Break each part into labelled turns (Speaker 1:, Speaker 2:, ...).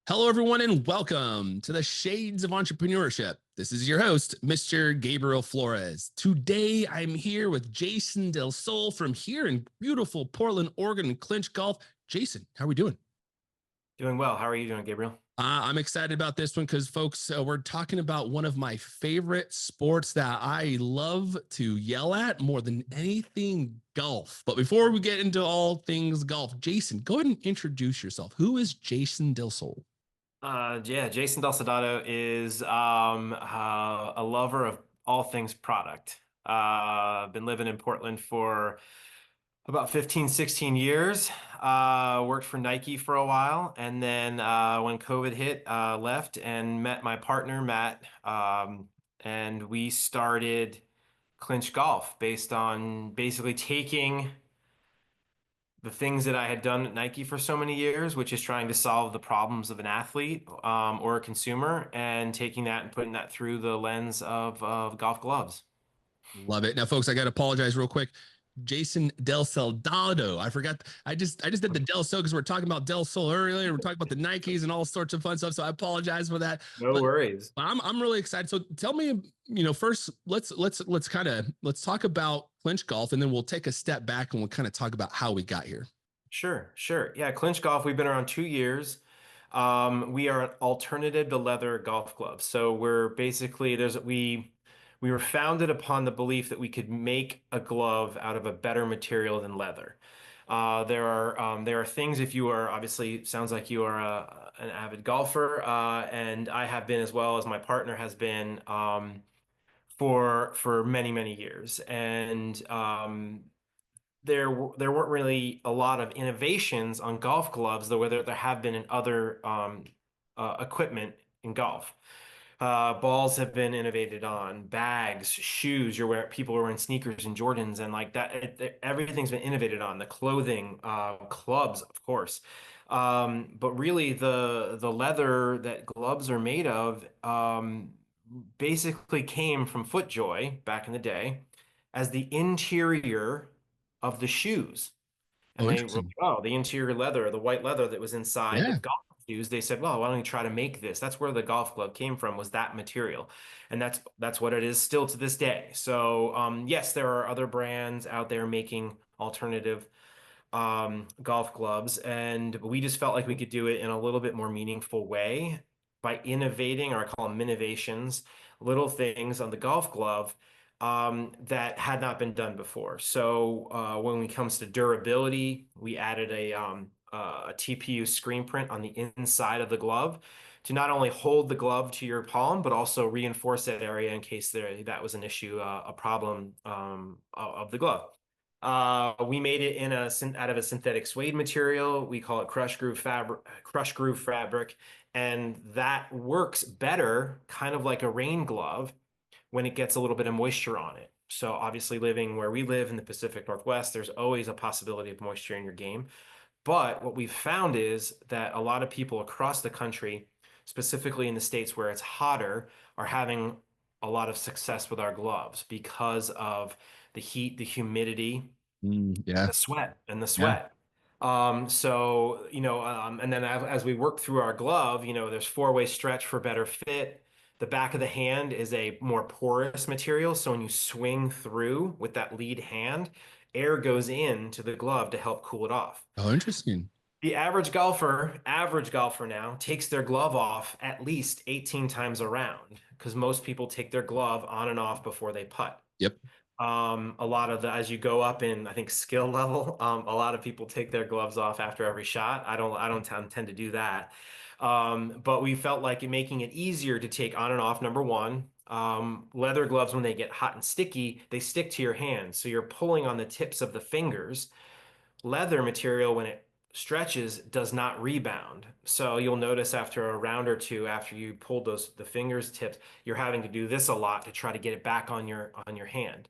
Speaker 1: Hello, everyone, and welcome to the Shades of Entrepreneurship. This is your host, Mr. Gabriel Flores. Today, I'm here with Jason DelSaldato from here in beautiful Portland, Oregon, and Clinch Golf. Jason, how are we doing?
Speaker 2: Doing well. How are you doing, Gabriel?
Speaker 1: I'm excited about this one because, folks, we're talking about one of my favorite sports that I love to yell at more than anything, golf. But before we get into all things golf, Jason, go ahead and introduce yourself. Who is Jason DelSaldato?
Speaker 2: Jason DelSaldato is a lover of all things product. I've been living in Portland for about 15, 16 years. Worked for Nike for a while, and then when COVID hit, left and met my partner, Matt, and we started Clinch Golf based on basically taking the things that I had done at Nike for so many years, which is trying to solve the problems of an athlete or a consumer, and taking that and putting that through the lens of golf gloves.
Speaker 1: Love it. Now, folks, I got to apologize real quick. Jason DelSaldato. I forgot. I just did the Del Sol because we're talking about Del Sol earlier. We're talking about the Nikes and all sorts of fun stuff. So I apologize for that.
Speaker 2: No worries.
Speaker 1: I'm really excited. So tell me, first let's talk about Clinch Golf, and then we'll take a step back and we'll kind of talk about how we got here.
Speaker 2: Sure. Yeah, Clinch Golf, we've been around 2 years. We are an alternative to leather golf gloves. So we're basically we were founded upon the belief that we could make a glove out of a better material than leather. There are things, if you are, obviously sounds like you are an avid golfer, and I have been, as well as my partner has been, for many years. And there weren't really a lot of innovations on golf gloves, though there have been in other equipment in golf. Balls have been innovated on, bags, shoes. People are wearing sneakers and Jordans, and like that. Everything's been innovated on. The clothing, clubs, of course. But really, the leather that gloves are made of basically came from FootJoy back in the day as the interior of the shoes. And
Speaker 1: Oh,
Speaker 2: they were,
Speaker 1: interesting.
Speaker 2: oh, the interior leather, the white leather that was inside the
Speaker 1: Yeah.
Speaker 2: golf shoes. They said, well, why don't you try to make this? That's where the golf glove came from, was that material. And that's what it is still to this day. So yes, there are other brands out there making alternative golf gloves, and we just felt like we could do it in a little bit more meaningful way by innovating, or I call them innovations, little things on the golf glove that had not been done before. So when it comes to durability, we added a TPU screen print on the inside of the glove to not only hold the glove to your palm, but also reinforce that area in case that was an issue, a problem of the glove. We made it out of a synthetic suede material. We call it crushed groove fabric, and that works better, kind of like a rain glove, when it gets a little bit of moisture on it. So obviously, living where we live in the Pacific Northwest, there's always a possibility of moisture in your game. But what we've found is that a lot of people across the country, specifically in the states where it's hotter, are having a lot of success with our gloves because of the heat, the humidity,
Speaker 1: Yeah.
Speaker 2: the sweat, and the
Speaker 1: Yeah.
Speaker 2: sweat. And then as we work through our glove, there's four-way stretch for better fit. The back of the hand is a more porous material. So when you swing through with that lead hand, air goes into the glove to help cool it off.
Speaker 1: Oh, interesting.
Speaker 2: The average golfer now takes their glove off at least 18 times a round, because most people take their glove on and off before they putt.
Speaker 1: Yep.
Speaker 2: A lot of as you go up in, I think, skill level, a lot of people take their gloves off after every shot. I don't tend to do that. But we felt like making it easier to take on and off. Number one, leather gloves, when they get hot and sticky, they stick to your hands. So you're pulling on the tips of the fingers. Leather material, when it stretches, does not rebound. So you'll notice after a round or two, after you pulled the fingers tips, you're having to do this a lot to try to get it back on your hand.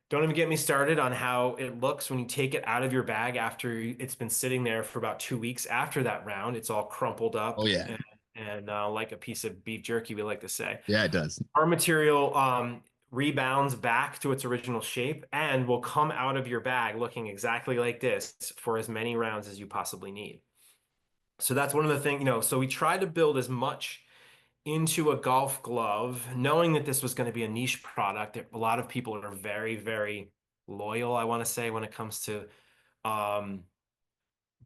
Speaker 2: Don't even get me started on how it looks when you take it out of your bag after it's been sitting there for about 2 weeks after that round. It's all crumpled up
Speaker 1: Oh, yeah.
Speaker 2: and like a piece of beef jerky, we like to say.
Speaker 1: Yeah, it does.
Speaker 2: Our material rebounds back to its original shape and will come out of your bag looking exactly like this for as many rounds as you possibly need. So that's one of the things, so we tried to build as much into a golf glove, knowing that this was going to be a niche product. A lot of people are very, very loyal, I want to say, when it comes to um,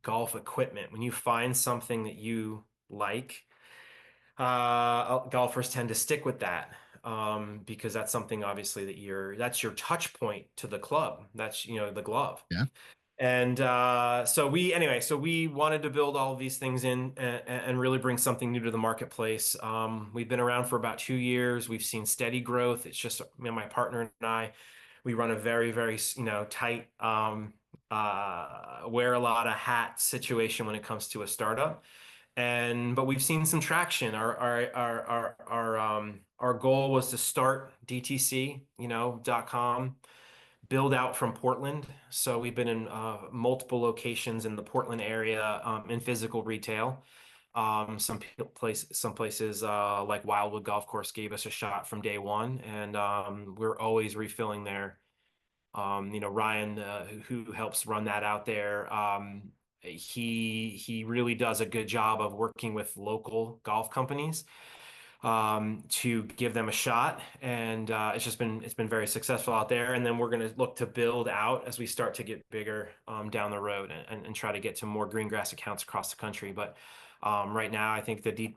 Speaker 2: golf equipment. When you find something that you like, golfers tend to stick with that, because that's something obviously that's your touch point to the club. That's, the glove.
Speaker 1: Yeah.
Speaker 2: And so we wanted to build all of these things in and really bring something new to the marketplace. We've been around for about 2 years. We've seen steady growth. It's just my partner and I, we run a very, very, tight, wear a lot of hats situation when it comes to a startup. But we've seen some traction. Our goal was to start DTC, .com, build out from Portland. So we've been in multiple locations in the Portland area, in physical retail. Some places like Wildwood Golf Course gave us a shot from day one, and we're always refilling there. Ryan, who helps run that out there, he really does a good job of working with local golf companies, to give them a shot, and it's been very successful out there. And then we're going to look to build out as we start to get bigger, down the road, and try to get to more green grass accounts across the country. But right now, I think the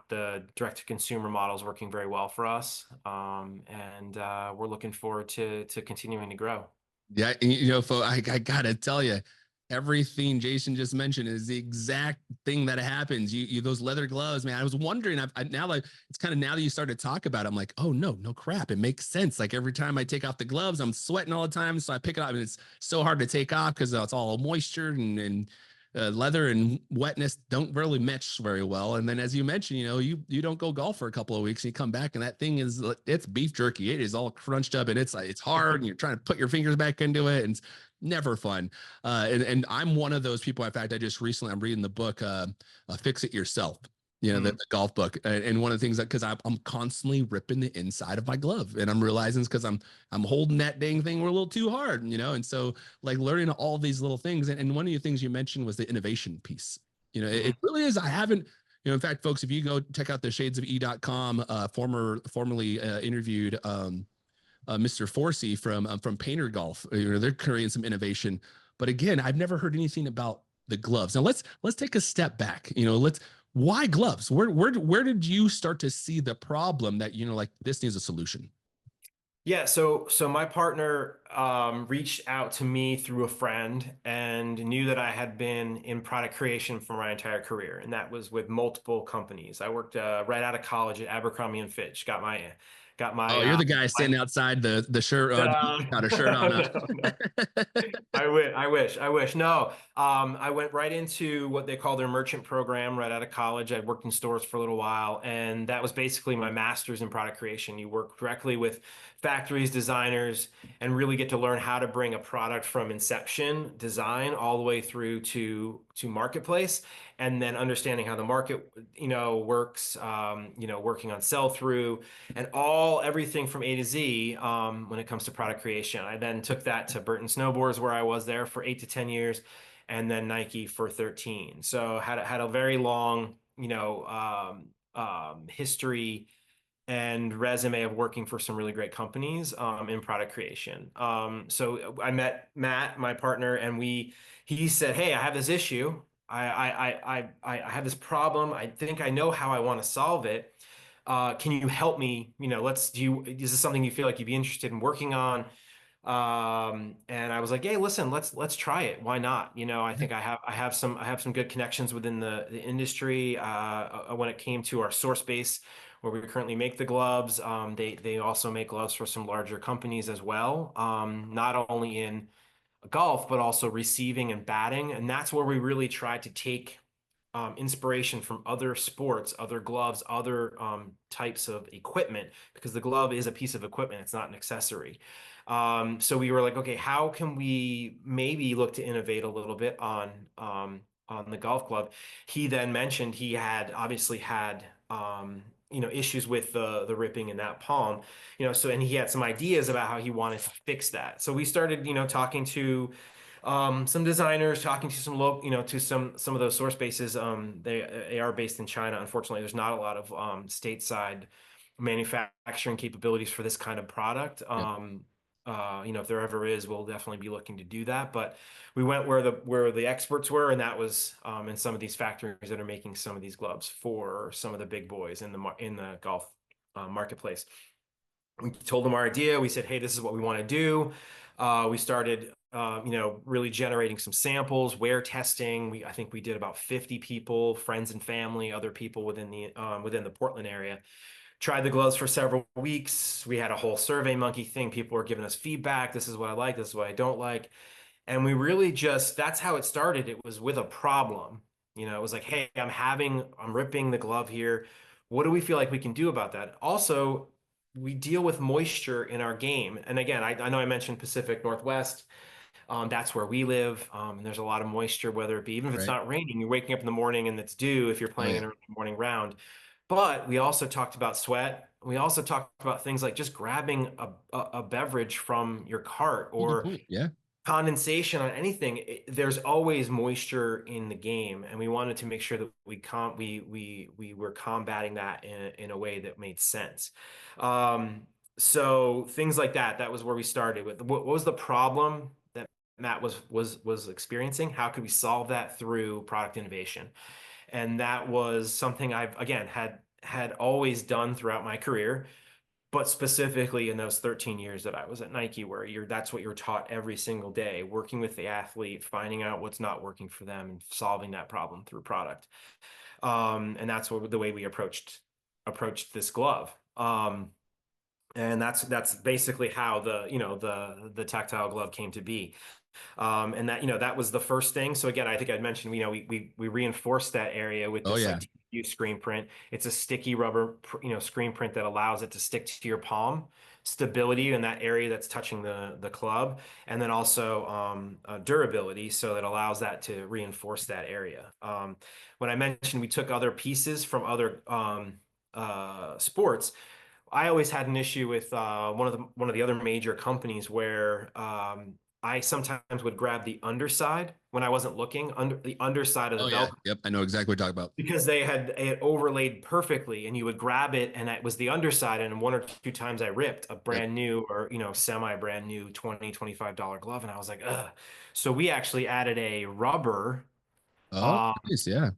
Speaker 2: direct to consumer model is working very well for us, and we're looking forward to continuing to grow.
Speaker 1: Yeah, I gotta tell you, everything Jason just mentioned is the exact thing that happens. You those leather gloves, man. I was wondering. Now, like, it's kind of now that you started to talk about it, I'm like, oh no crap, it makes sense. Like every time I take off the gloves, I'm sweating all the time, so I pick it up, and it's so hard to take off because it's all moisture and leather and wetness don't really match very well. And then, as you mentioned, you don't go golf for a couple of weeks, and you come back, and that thing it's beef jerky. It is all crunched up, and it's like it's hard, and you're trying to put your fingers back into it, and it's never fun. And I'm one of those people. In fact, I'm reading the book, Fix It Yourself. The golf book, and one of the things that because I'm constantly ripping the inside of my glove, and I'm realizing it's because I'm holding that dang thing a little too hard, and so like learning all these little things, and one of the things you mentioned was the innovation piece. It really is. I haven't. In fact, folks, if you go check out the shadesofE.com, formerly interviewed Mr. Forsey from Painter Golf. They're creating some innovation, but again, I've never heard anything about the gloves. Now let's take a step back. Why gloves? Where did you start to see the problem that like this needs a solution?
Speaker 2: Yeah, so my partner reached out to me through a friend and knew that I had been in product creation for my entire career, and that was with multiple companies. I worked right out of college at Abercrombie and Fitch.
Speaker 1: Oh, you're the guy standing outside the shirt on, got a shirt on.
Speaker 2: I wish. No, I went right into what they call their merchant program right out of college. I worked in stores for a little while, and that was basically my master's in product creation. You work directly with factories, designers, and really get to learn how to bring a product from inception, design, all the way through to marketplace, and then understanding how the market, works, working on sell through and everything from A to Z, when it comes to product creation. I then took that to Burton Snowboards, where I was there for 8 to 10 years, and then Nike for 13. So had a very long, history and resume of working for some really great companies, in product creation. So I met Matt, my partner, and he said, "Hey, I have this issue. I have this problem. I think I know how I want to solve it. Can you help me? Is this something you feel like you'd be interested in working on?" And I was like, "Hey, listen, let's try it. Why not?" I think I have some good connections within the industry. When it came to our source base, where we currently make the gloves, they also make gloves for some larger companies as well. Not only in golf, but also receiving and batting. And that's where we really tried to take inspiration from other sports, other gloves, other types of equipment, because the glove is a piece of equipment. It's not an accessory. So we were like, okay, how can we maybe look to innovate a little bit on the golf glove? He then mentioned he had obviously had issues with the ripping in that palm, and he had some ideas about how he wanted to fix that. So we started, talking to some designers, talking to some local, to some of those source bases. They are based in China. Unfortunately, there's not a lot of stateside manufacturing capabilities for this kind of product.
Speaker 1: Yep.
Speaker 2: If there ever is, we'll definitely be looking to do that. But we went where the experts were, and that was in some of these factories that are making some of these gloves for some of the big boys in the golf marketplace. We told them our idea. We said, hey, this is what we want to do. We started, really generating some samples, wear testing. I think we did about 50 people, friends and family, other people within the Portland area. Tried the gloves for several weeks. We had a whole Survey Monkey thing. People were giving us feedback. This is what I like. This is what I don't like. And we really that's how it started. It was with a problem. It was like, hey, I'm ripping the glove here. What do we feel like we can do about that? Also, we deal with moisture in our game. And again, I know I mentioned Pacific Northwest. That's where we live. And there's a lot of moisture, whether it be, even if it's
Speaker 1: Right.
Speaker 2: not raining, you're waking up in the morning and it's dew if you're
Speaker 1: Oh
Speaker 2: playing
Speaker 1: yeah.
Speaker 2: an early morning round. But we also talked about sweat. We also talked about things like just grabbing a beverage from your cart
Speaker 1: Oh, good
Speaker 2: or
Speaker 1: point. Yeah.
Speaker 2: condensation on anything. There's always moisture in the game, and we wanted to make sure that we were combating that in a way that made sense. So things like that was where we started with. What was the problem that Matt was experiencing? How could we solve that through product innovation? And that was something I've, again, had always done throughout my career, but specifically in those 13 years that I was at Nike, where that's what you're taught every single day, working with the athlete, finding out what's not working for them and solving that problem through product. And that's the way we approached this glove. And that's basically how the tactile glove came to be. And that was the first thing. So again, I think I'd mentioned, we reinforced that area with
Speaker 1: Oh
Speaker 2: this
Speaker 1: yeah.
Speaker 2: like TPU screen print. It's a sticky rubber, screen print that allows it to stick to your palm, stability in that area that's touching the club, and then also durability, so that allows that to reinforce that area. When I mentioned we took other pieces from other sports, I always had an issue with one of the other major companies where I sometimes would grab the underside when I wasn't looking, under the underside of the
Speaker 1: Oh yeah.
Speaker 2: Velcro,
Speaker 1: Yep. I know exactly what you're talking about.
Speaker 2: because they had it overlaid perfectly, and you would grab it and it was the underside, and one or two times I ripped a
Speaker 1: Yep.
Speaker 2: brand new or semi brand new $25 glove, and I was like, ugh. So we actually added a rubber
Speaker 1: Oh,
Speaker 2: um,
Speaker 1: nice. Yeah.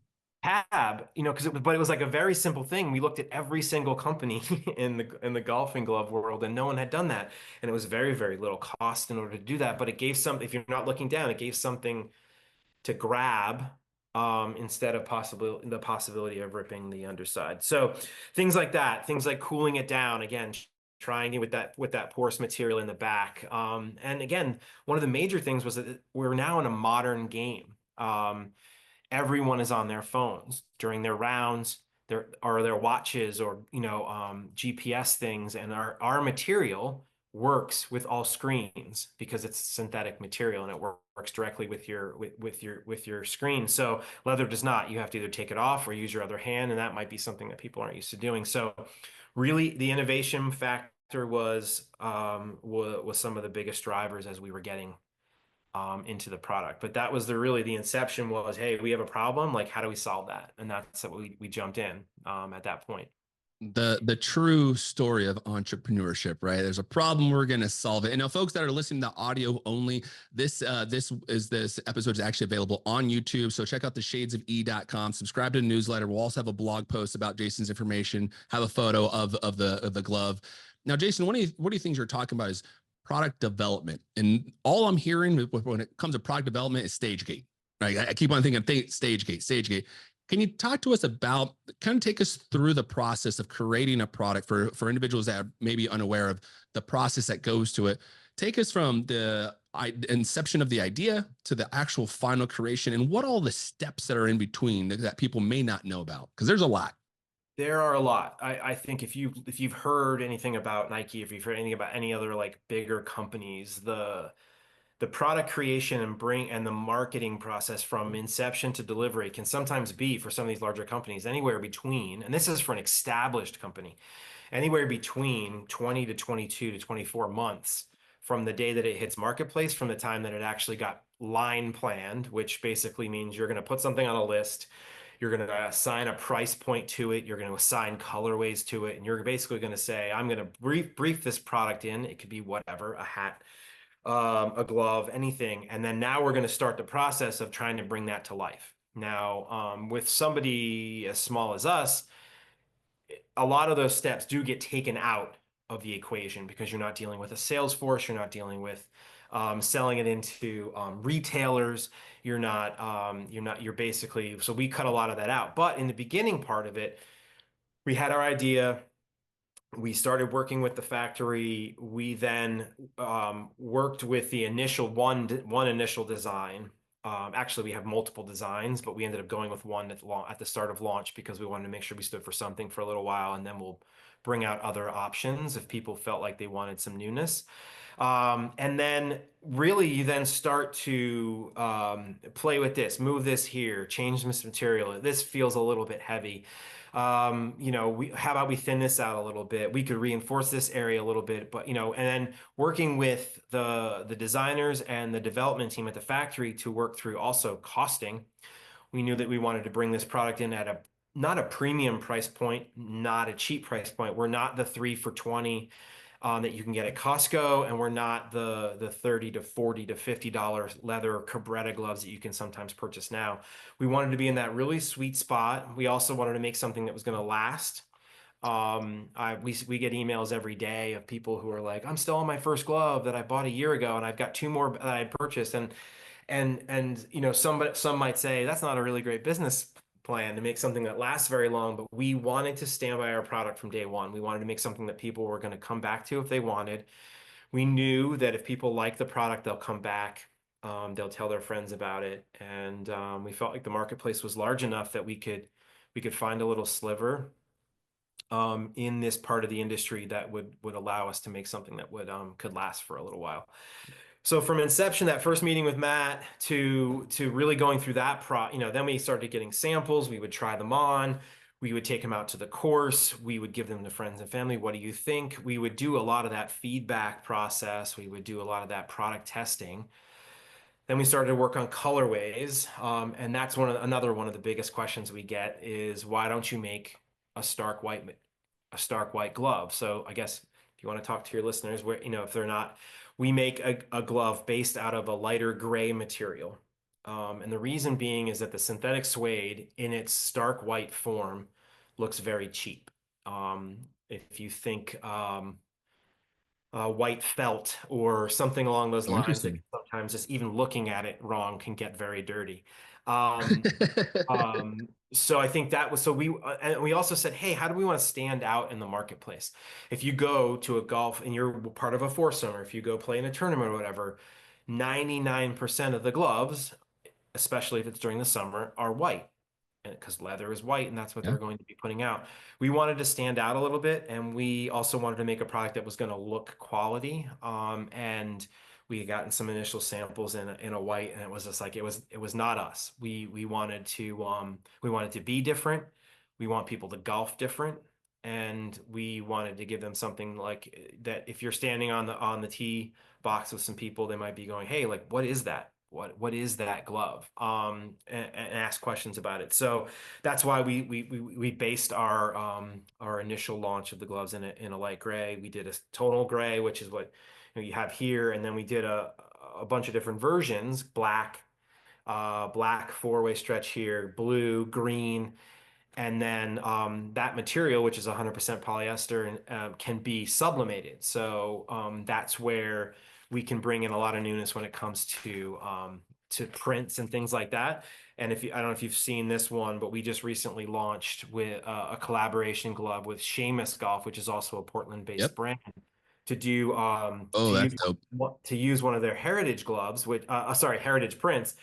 Speaker 2: tab, because but it was like a very simple thing. We looked at every single company in the golfing glove world, and no one had done that. And it was very, very little cost in order to do that. But it gave some, if you're not looking down, it gave something to grab, instead of the possibility of ripping the underside. So things like that, things like cooling it down, again, trying it with that porous material in the back. And again, one of the major things was that we're now in a modern game. Everyone is on their phones during their rounds, their watches, or GPS things, and our material works with all screens because it's synthetic material, and it works directly with your screen. So leather does not. You have to either take it off or use your other hand, and that might be something that people aren't used to doing. So really, the innovation factor was some of the biggest drivers as we were getting into the product. But that was really the inception was, hey, we have a problem. Like, how do we solve that? And that's what we jumped in at that point.
Speaker 1: The true story of entrepreneurship, right? There's a problem, we're going to solve it. And now, folks that are listening to audio only, this episode is actually available on YouTube. So check out the shadesofe.com, subscribe to the newsletter. We'll also have a blog post about Jason's information, have a photo of the glove. Now, Jason, one of the things you're talking about is product development. And all I'm hearing when it comes to product development is stage gate. Right? I keep on thinking stage gate. Can you talk to us about, kind of take us through the process of creating a product for individuals that are maybe unaware of the process that goes to it? Take us from the inception of the idea to the actual final creation, and what all the steps that are in between that people may not know about, because there's a lot.
Speaker 2: There are a lot. I think if you've heard anything about Nike, if you've heard anything about any other like bigger companies, the product creation and the marketing process from inception to delivery can sometimes be, for some of these larger companies, anywhere between, and this is for an established company, anywhere between 20 to 22 to 24 months from the day that it hits marketplace, from the time that it actually got line planned, which basically means you're going to put something on a list. You're going to assign a price point to it. You're going to assign colorways to it. And you're basically going to say, I'm going to brief this product in. It could be whatever, a hat, a glove, anything. And then now we're going to start the process of trying to bring that to life. Now, with somebody as small as us, a lot of those steps do get taken out of the equation because you're not dealing with a sales force, you're not dealing with selling it into retailers, you're basically, so we cut a lot of that out. But in the beginning part of it, we had our idea. We started working with the factory. We then worked with the initial one initial design. Actually, we have multiple designs, but we ended up going with one at the start of launch because we wanted to make sure we stood for something for a little while, and then we'll bring out other options if people felt like they wanted some newness. And then really you then start to play with this, move this here, change this material. This feels a little bit heavy. How about we thin this out a little bit? We could reinforce this area a little bit, but and then working with the designers and the development team at the factory to work through also costing. We knew that we wanted to bring this product in at not a premium price point, not a cheap price point. We're not the 3 for $20 that you can get at Costco, and we're not the $30 to $40 to $50 leather Cabretta gloves that you can sometimes purchase now. We wanted to be in that really sweet spot. We also wanted to make something that was going to last. We get emails every day of people who are like, I'm still on my first glove that I bought a year ago, and I've got 2 more that I purchased. Some might say that's not a really great business plan to make something that lasts very long, but we wanted to stand by our product from day one. We wanted to make something that people were going to come back to if they wanted. We knew that if people like the product, they'll come back. They'll tell their friends about it, and we felt like the marketplace was large enough that we could find a little sliver in this part of the industry that would allow us to make something that could last for a little while. So from inception, that first meeting with Matt to really going through that then we started getting samples. We would try them on. We would take them out to the course. We would give them to friends and family. What do you think? We would do a lot of that feedback process. We would do a lot of that product testing. Then we started to work on colorways. And that's another one of the biggest questions we get is, why don't you make a stark white glove? So I guess if you want to talk to your listeners, if they're not, we make a glove based out of a lighter gray material. And the reason being is that the synthetic suede in its stark white form looks very cheap. If you think white felt or something along those lines, that sometimes just even looking at it wrong can get very dirty. So I think that was, and we also said, hey, how do we want to stand out in the marketplace? If you go to a golf and you're part of a foursome, or if you go play in a tournament or whatever, 99% of the gloves, especially if it's during the summer, are white, because leather is white and that's what they're going to be putting out. We wanted to stand out a little bit, and we also wanted to make a product that was going to look quality. And we had gotten some initial samples in a white, and it was just like it was not us. We wanted to be different. We want people to golf different, and we wanted to give them something like that. If you're standing on the tee box with some people, they might be going, "Hey, like, what is that? What is that glove?" And ask questions about it. So that's why we based our initial launch of the gloves in a light gray. We did a tonal gray, which is what you have here, and then we did a bunch of different versions: black 4-way stretch here, blue, green, and then that material, which is 100% polyester, and can be sublimated. So that's where we can bring in a lot of newness when it comes to prints and things like that. And I don't know if you've seen this one, but we just recently launched with a collaboration glove with Seamus Golf, which is also a Portland-based brand, to do
Speaker 1: that's dope.
Speaker 2: to use one of their heritage gloves, heritage prints,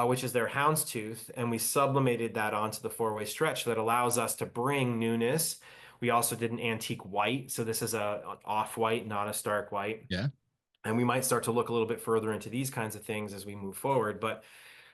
Speaker 2: which is their houndstooth, and we sublimated that onto the 4-way stretch that allows us to bring newness. We also did an antique white, so this is an off-white, not a stark white.
Speaker 1: Yeah.
Speaker 2: And we might start to look a little bit further into these kinds of things as we move forward. But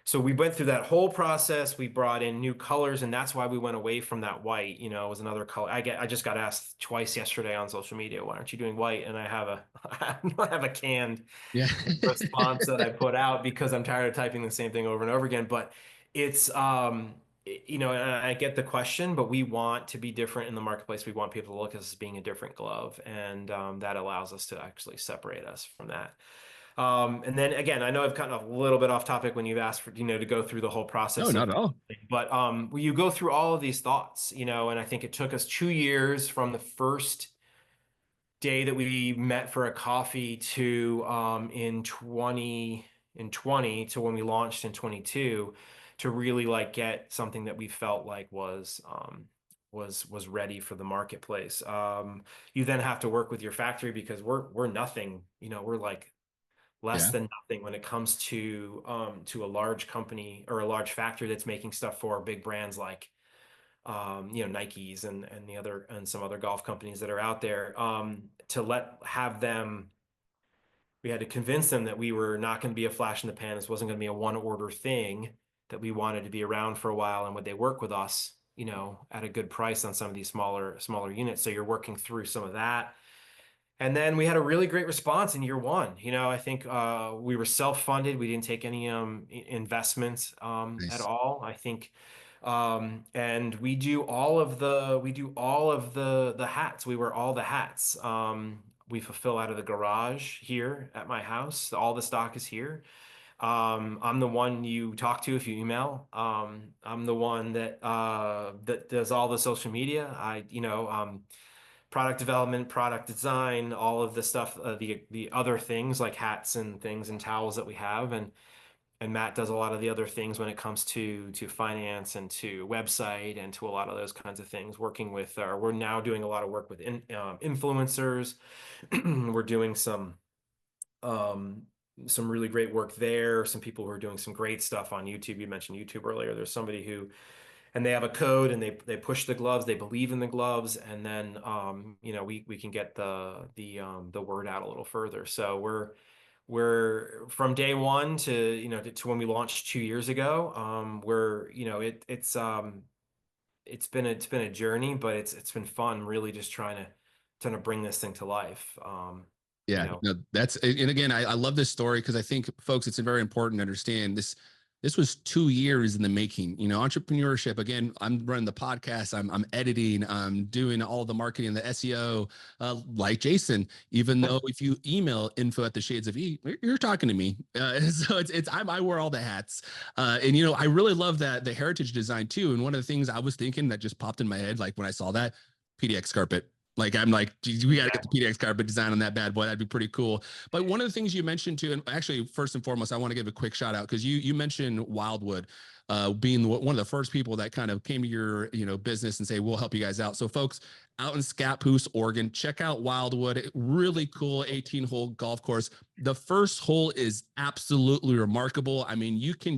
Speaker 2: So we went through that whole process. We brought in new colors, and that's why we went away from that white. You know, it was another color. I just got asked twice yesterday on social media, why aren't you doing white? And I have a I have a canned
Speaker 1: Yeah.
Speaker 2: response that I put out because I'm tired of typing the same thing over and over again. But it's you know, and I get the question, but we want to be different in the marketplace. We want people to look at us as being a different glove, and that allows us to actually separate us from that. And then again, I know I've gotten a little bit off topic when you've asked for, you know, to go through the whole
Speaker 1: No,
Speaker 2: process
Speaker 1: not
Speaker 2: of,
Speaker 1: at all.
Speaker 2: but you go through all of these thoughts, you know, and I think it took us 2 years from the first day that we met for a coffee to in 20 to when we launched in 22 to really like get something that we felt like was ready for the marketplace. You then have to work with your factory because we're nothing, you know, we're like less
Speaker 1: Yeah.
Speaker 2: than nothing when it comes to a large company or a large factory that's making stuff for big brands like you know, Nikes and the other and some other golf companies that are out there. To have them, we had to convince them that we were not going to be a flash in the pan. This wasn't going to be a one order thing, that we wanted to be around for a while, and would they work with us, you know, at a good price on some of these smaller units. So you're working through some of that. And then we had a really great response in year one. You know, I think we were self-funded. We didn't take any investments at
Speaker 1: Nice.
Speaker 2: all. I think, and we do all of the hats. We wear all the hats. We fulfill out of the garage here at my house. All the stock is here. I'm the one you talk to if you email. I'm the one that does all the social media. Product development, product design, all of the stuff, the other things like hats and things and towels that we have, and Matt does a lot of the other things when it comes to finance and to website and to a lot of those kinds of things. We're now doing a lot of work with influencers. We're doing some really great work there. Some people who are doing some great stuff on YouTube. You mentioned YouTube earlier. There's somebody who and they have a code and they push the gloves, they believe in the gloves, and then you know, we can get the word out a little further. So we're from day one to, you know, to when we launched 2 years ago. We're, you know, it's been a journey, but it's been fun really just trying to bring this thing to life. You
Speaker 1: Yeah,
Speaker 2: know,
Speaker 1: no, and again, I love this story because I think, folks, it's very important to understand this. This was 2 years in the making. You know, entrepreneurship. Again, I'm running the podcast. I'm editing. I'm doing all the marketing, the SEO, like Jason. Even though if you email info@theshades of you're talking to me. So I wear all the hats. And you know, I really love that the heritage design too. And one of the things I was thinking that just popped in my head, like when I saw that PDX carpet. Like, I'm like, geez, we got to get the PDX carpet design on that bad boy. That'd be pretty cool. But one of the things you mentioned too, and actually, first and foremost, I want to give a quick shout out because you mentioned Wildwood being one of the first people that kind of came to your, you know, business and say, we'll help you guys out. So folks out in Scappoose, Oregon, check out Wildwood. Really cool 18-hole golf course. The first hole is absolutely remarkable. I mean, you can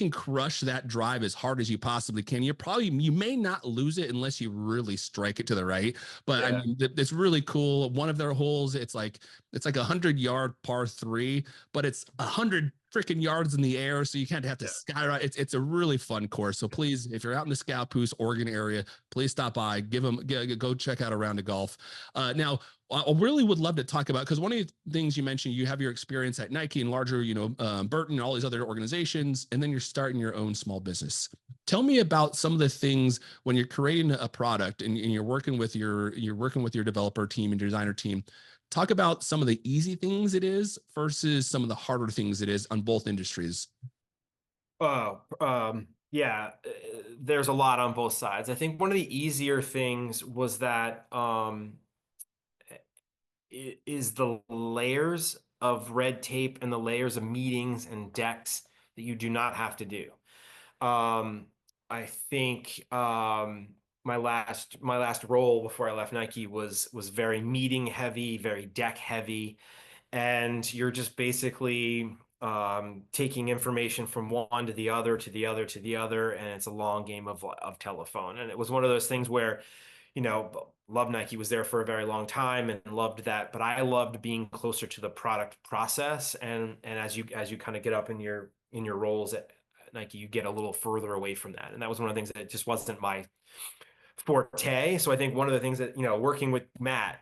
Speaker 1: crush that drive as hard as you possibly can. You may not lose it unless you really strike it to the right. But I
Speaker 2: yeah,
Speaker 1: mean, it's really cool. One of their holes, it's like 100-yard par three, but it's 100 freaking yards in the air, so you kind of have to
Speaker 2: yeah.
Speaker 1: skyrocket. It's a really fun course. So please, if you're out in the Scappoose, Oregon area, please stop by. Go check out a round of golf. Now, I really would love to talk about, because one of the things you mentioned, you have your experience at Nike and larger, you know, Burton and all these other organizations, and then you're starting your own small business. Tell me about some of the things when you're creating a product and you're working with your developer team and designer team. Talk about some of the easy things it is versus some of the harder things it is on both industries.
Speaker 2: Oh, yeah, there's a lot on both sides. I think one of the easier things was that is the layers of red tape and the layers of meetings and decks that you do not have to do. I think my last role before I left Nike was very meeting heavy, very deck heavy, and you're just basically taking information from one to the other to the other to the other, and it's a long game of telephone. And it was one of those things where, you know, love Nike, was there for a very long time and loved that, but I loved being closer to the product process. And as you kind of get up in in your roles at Nike, you get a little further away from that. And that was one of the things that just wasn't my forte. So I think one of the things that, working with Matt,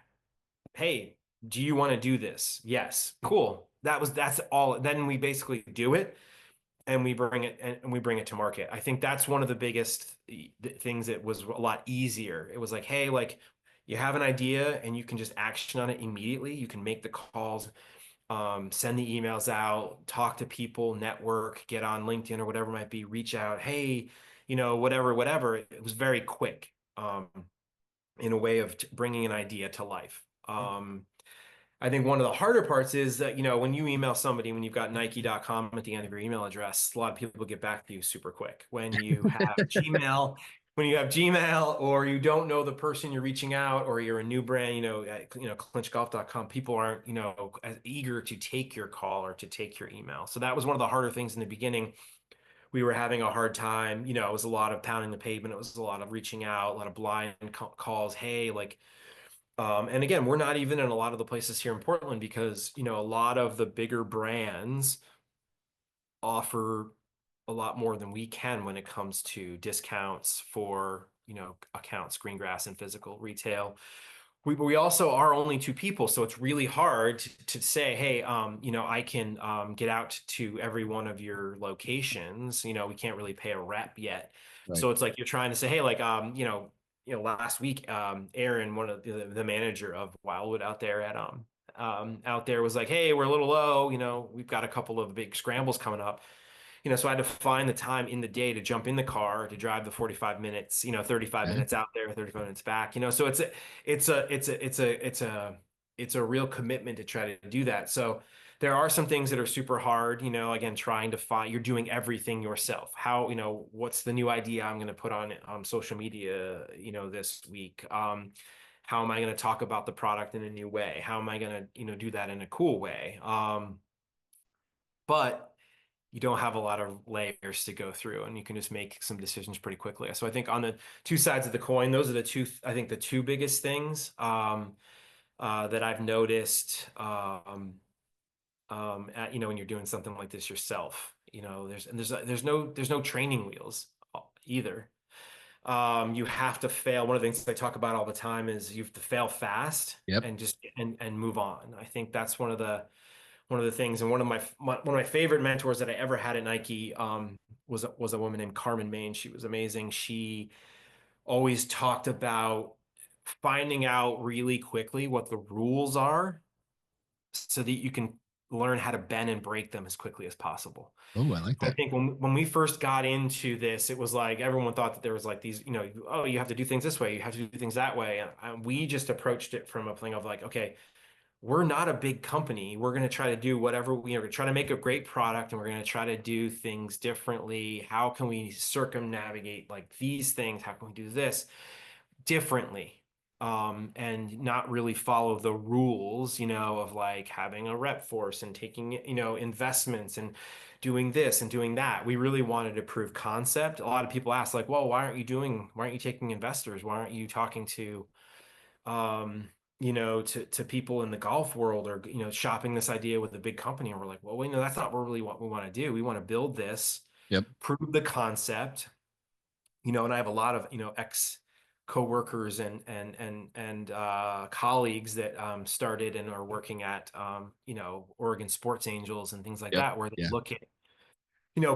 Speaker 2: hey, do you want to do this? Yes. Cool. That's all. Then we basically do it and we bring it to market. I think that's one of the biggest things that was a lot easier. It was like, hey, like you have an idea and you can just action on it immediately. You can make the calls, send the emails out, talk to people, network, get on LinkedIn or whatever it might be, reach out, hey, whatever. It was very quick, in a way of bringing an idea to life. I think one of the harder parts is that, when you email somebody, when you've got Nike.com at the end of your email address, a lot of people get back to you super quick. When you have Gmail, or you don't know the person you're reaching out, or you're a new brand, at, clinchgolf.com, people aren't, as eager to take your call or to take your email. So that was one of the harder things in the beginning. We were having a hard time, it was a lot of pounding the pavement. It was a lot of reaching out, a lot of blind calls. Hey, like, and again, we're not even in a lot of the places here in Portland because, a lot of the bigger brands offer a lot more than we can when it comes to discounts for, accounts, green grass and physical retail. We also are only two people, so it's really hard to say, hey, I can get out to every one of your locations. We can't really pay a rep yet.
Speaker 1: Right.
Speaker 2: So it's like you're trying to say, hey, like, last week, Aaron, one of the manager of Wildwood out there was like, hey, we're a little low. We've got a couple of big scrambles coming up. So I had to find the time in the day to jump in the car to drive the 45 minutes, 35
Speaker 1: Okay.
Speaker 2: minutes out there, 35 minutes back, so it's a real commitment to try to do that. So there are some things that are super hard, again, trying to find, you're doing everything yourself. How, what's the new idea I'm going to put on social media, this week? How am I going to talk about the product in a new way? How am I going to, do that in a cool way? But you don't have a lot of layers to go through and you can just make some decisions pretty quickly. So I think on the two sides of the coin, those are the two biggest things that I've noticed when you're doing something like this yourself. There's no training wheels either. You have to fail. One of the things I talk about all the time is you have to fail fast.
Speaker 1: Yep.
Speaker 2: And just and move on. I think that's one of the things. And one of my favorite mentors that I ever had at Nike was a woman named Carmen Main. She was amazing. She always talked about finding out really quickly what the rules are so that you can learn how to bend and break them as quickly as possible.
Speaker 1: Oh, I like
Speaker 2: I
Speaker 1: that.
Speaker 2: think when we first got into this, it was like everyone thought that there was like these, oh, you have to do things this way, you have to do things that way. And we just approached it from a thing of like, okay, we're not a big company. We're going to try to do whatever we're going to try to make a great product and we're going to try to do things differently. How can we circumnavigate like these things? How can we do this differently? And not really follow the rules, of like having a rep force and taking, investments and doing this and doing that. We really wanted to prove concept. A lot of people ask like, well, why aren't you taking investors? Why aren't you talking to, to people in the golf world or, shopping this idea with a big company? And we're like, well, that's not really what we want to do. We want to build this,
Speaker 1: Yep.
Speaker 2: prove the concept, and I have a lot of, ex coworkers and colleagues that started and are working at, Oregon Sports Angels and things like
Speaker 1: Yep.
Speaker 2: that, where they
Speaker 1: Yeah.
Speaker 2: look at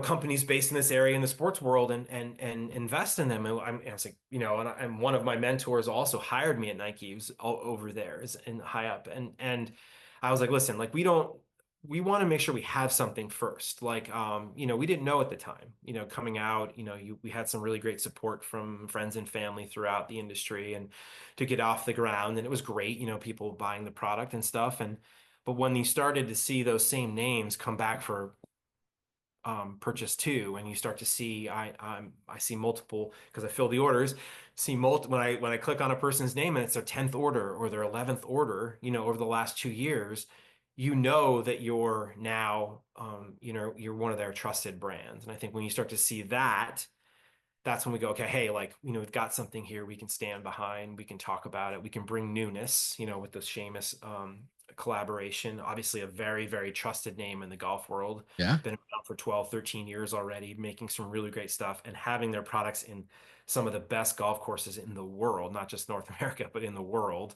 Speaker 2: companies based in this area in the sports world and invest in them. And I was like, and one of my mentors also hired me at Nike. He was over there and high up. And I was like, listen, like we want to make sure we have something first. Like, we didn't know at the time, coming out, we had some really great support from friends and family throughout the industry and to get off the ground. And it was great, people buying the product and stuff. But when you started to see those same names come back for purchase too, and you start to see I see multiple because I fill the orders, see multiple when I click on a person's name and it's their 10th order or their 11th order, over the last 2 years, that you're now you're one of their trusted brands. And I think when you start to see that, that's when we go, okay, hey, like, we've got something here we can stand behind, we can talk about it, we can bring newness, with the Seamus collaboration, obviously a very, very trusted name in the golf world.
Speaker 1: Yeah.
Speaker 2: Been around for 12, 13 years already, making some really great stuff and having their products in some of the best golf courses in the world, not just North America, but in the world.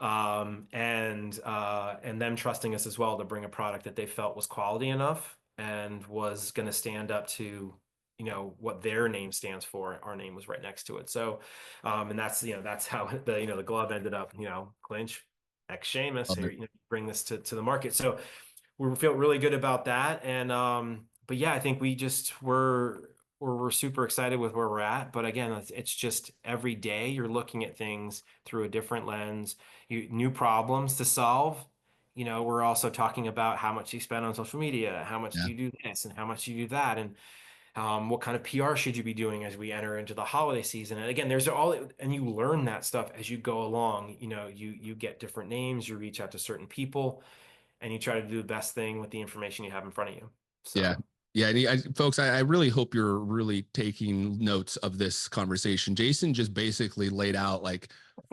Speaker 2: And them trusting us as well to bring a product that they felt was quality enough and was going to stand up to, what their name stands for. Our name was right next to it. So, and that's how the glove ended up, Clinch, ex Seamus
Speaker 1: Love
Speaker 2: here,
Speaker 1: it.
Speaker 2: bring this to the market. So we feel really good about that. And, but yeah, I think we're super excited with where we're at. But again, it's just every day you're looking at things through a different lens, new problems to solve. We're also talking about how much you spend on social media, how much
Speaker 1: Yeah.
Speaker 2: do you do this and how much do you do that, and what kind of PR should you be doing as we enter into the holiday season? And again, and you learn that stuff as you go along. You get different names, you reach out to certain people, and you try to do the best thing with the information you have in front of you.
Speaker 1: Yeah.
Speaker 2: So.
Speaker 1: Yeah. And folks, I really hope you're really taking notes of this conversation. Jason just basically laid out like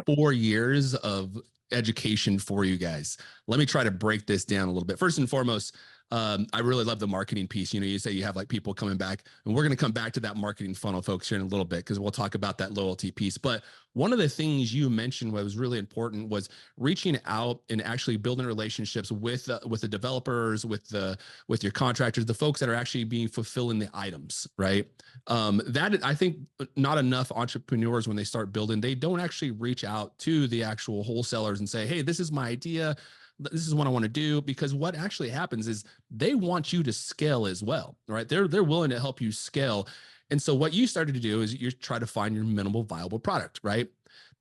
Speaker 1: 4 years of education for you guys. Let me try to break this down a little bit. First and foremost, I really love the marketing piece. You say you have like people coming back, and we're going to come back to that marketing funnel, folks, here in a little bit because we'll talk about that loyalty piece. But one of the things you mentioned was really important was reaching out and actually building relationships with the developers, with your contractors, the folks that are actually being fulfilling the items, right? That I think not enough entrepreneurs when they start building, they don't actually reach out to the actual wholesalers and say, hey, this is my idea. This is what I want to do, because what actually happens is they want you to scale as well, right? They're willing to help you scale. And so what you started to do is you try to find your minimal viable product, right?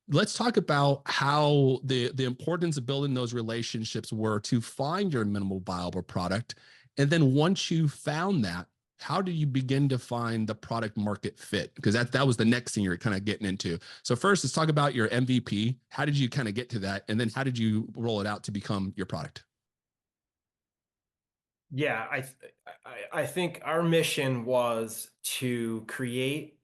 Speaker 1: Let's talk about how the importance of building those relationships were to find your minimal viable product. And then once you found that, how do you begin to find the product market fit? Because that was the next thing you're kind of getting into. So first, let's talk about your MVP. How did you kind of get to that? And then how did you roll it out to become your product?
Speaker 2: Yeah, I think our mission was to create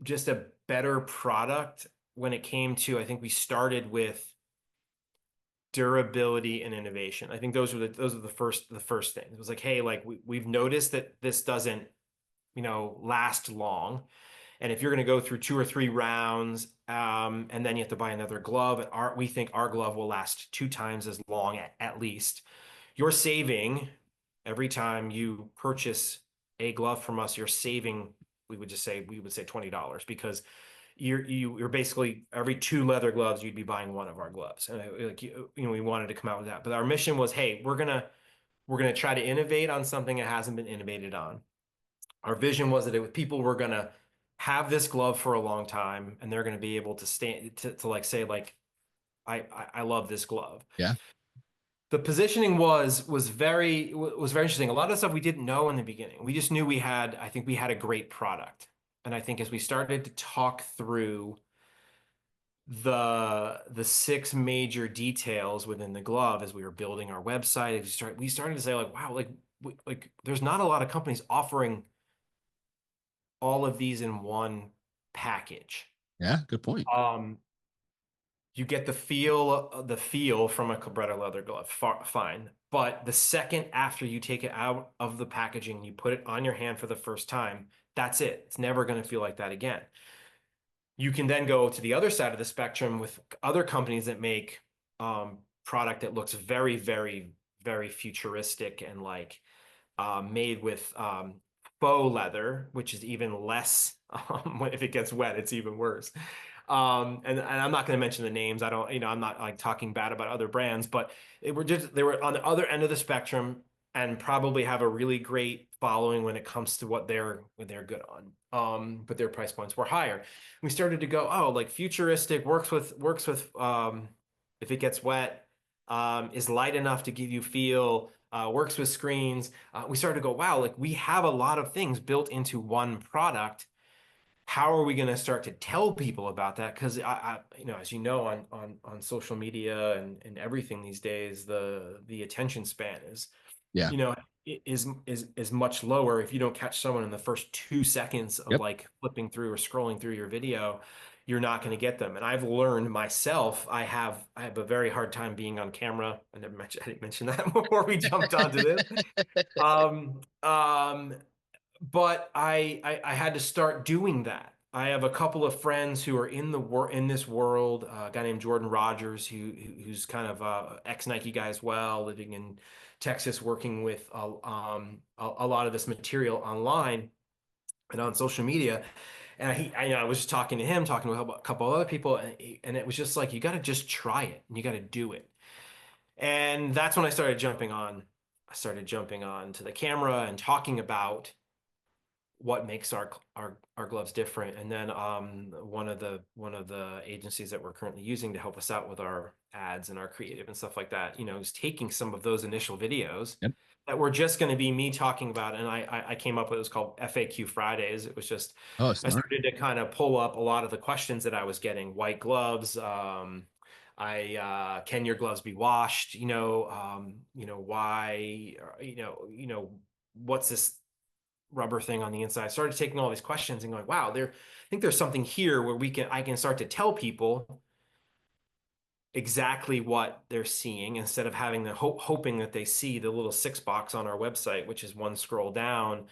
Speaker 2: just a better product when it came to, I think we started with durability and innovation. I think those are the first things. It was like, hey, like we've noticed that this doesn't, last long. And if you're going to go through 2 or 3 rounds, and then you have to buy another glove, we think our glove will last 2 times as long at least. You're saving every time you purchase a glove from us, you're saving, we would say $20, because you're basically every 2 leather gloves, you'd be buying one of our gloves. And we wanted to come out with that. But our mission was, hey, we're gonna try to innovate on something that hasn't been innovated on. Our vision was that people were gonna have this glove for a long time, and they're gonna be able to stand to like say like, I love this glove.
Speaker 1: Yeah.
Speaker 2: The positioning was very interesting. A lot of stuff we didn't know in the beginning. We just knew I think we had a great product. And I think as we started to talk through the 6 major details within the glove as we were building our website, we started to say like, wow, like there's not a lot of companies offering all of these in one package.
Speaker 1: Yeah. Good point.
Speaker 2: You get the feel from a Cabretta leather glove, fine. But the second after you take it out of the packaging, you put it on your hand for the first time, that's it. It's never going to feel like that again. You can then go to the other side of the spectrum with other companies that make product that looks very, very, very futuristic and like made with faux leather, which is even less. If it gets wet, it's even worse. And I'm not going to mention the names. I don't, I'm not like talking bad about other brands, but they were on the other end of the spectrum and probably have a really great following when it comes to what they're good on. But their price points were higher. We started to go, oh, like futuristic works with if it gets wet, is light enough to give you feel, works with screens. We started to go, wow, like we have a lot of things built into one product. How are we going to start to tell people about that? Because as you know, on social media and everything these days, the attention span is,
Speaker 1: Yeah.
Speaker 2: is much lower. If you don't catch someone in the first 2 seconds of
Speaker 1: Yep.
Speaker 2: like flipping through or scrolling through your video, you're not going to get them. And I've learned myself, I have a very hard time being on camera. I didn't mention that before we jumped onto this. Um, um, but I had to start doing that. I have a couple of friends who are in this world. A guy named Jordan Rogers, who's kind of ex Nike guy as well, living in Texas, working with a lot of this material online and on social media. And I was just talking to him, talking to a couple of other people, and it was just like, you got to just try it and you got to do it. And that's when I started jumping on. I started jumping on to the camera and talking about what makes our gloves different. And then one of the agencies that we're currently using to help us out with our ads and our creative and stuff like that, is taking some of those initial videos
Speaker 1: Yep.
Speaker 2: that were just going to be me talking about. And I came up with, it was called FAQ Fridays. It was just,
Speaker 1: Oh,
Speaker 2: I
Speaker 1: smart.
Speaker 2: started to kind of pull up a lot of the questions that I was getting. White gloves, can your gloves be washed? Why, what's this rubber thing on the inside? I started taking all these questions and going, wow, I think there's something here where I can start to tell people exactly what they're seeing instead of having hoping that they see the little 6 box on our website, which is one scroll down,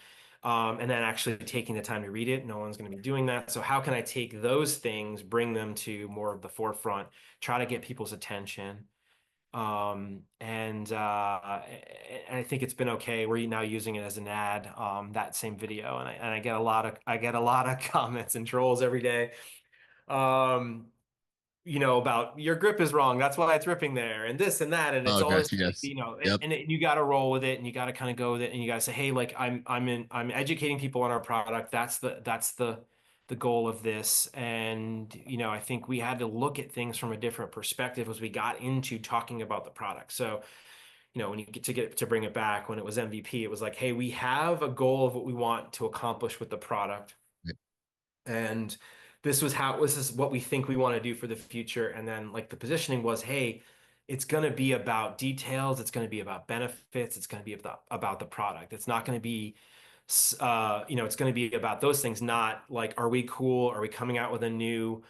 Speaker 2: and then actually taking the time to read it. No one's going to be doing that. So how can I take those things, bring them to more of the forefront, try to get people's attention? And I think it's been okay. We're now using it as an ad, that same video, and I get a lot of comments and trolls every day. Um, about your grip is wrong. That's why it's ripping there, and this and that, and it's
Speaker 1: Oh,
Speaker 2: all this,
Speaker 1: gotcha. Yes. Yep.
Speaker 2: you got to roll with it, and you got to kind of go with it, and you got to say, hey, like I'm educating people on our product. That's the goal of this, and I think we had to look at things from a different perspective as we got into talking about the product. So when you get to bring it back, when it was MVP, it was like, hey, we have a goal of what we want to accomplish with the product.
Speaker 1: Yep.
Speaker 2: And this is what we think we want to do for the future. And then like the positioning was, hey, it's going to be about details. It's going to be about benefits. It's going to be about the product. It's not going to be, it's going to be about those things, not like, are we cool? Are we coming out with a new,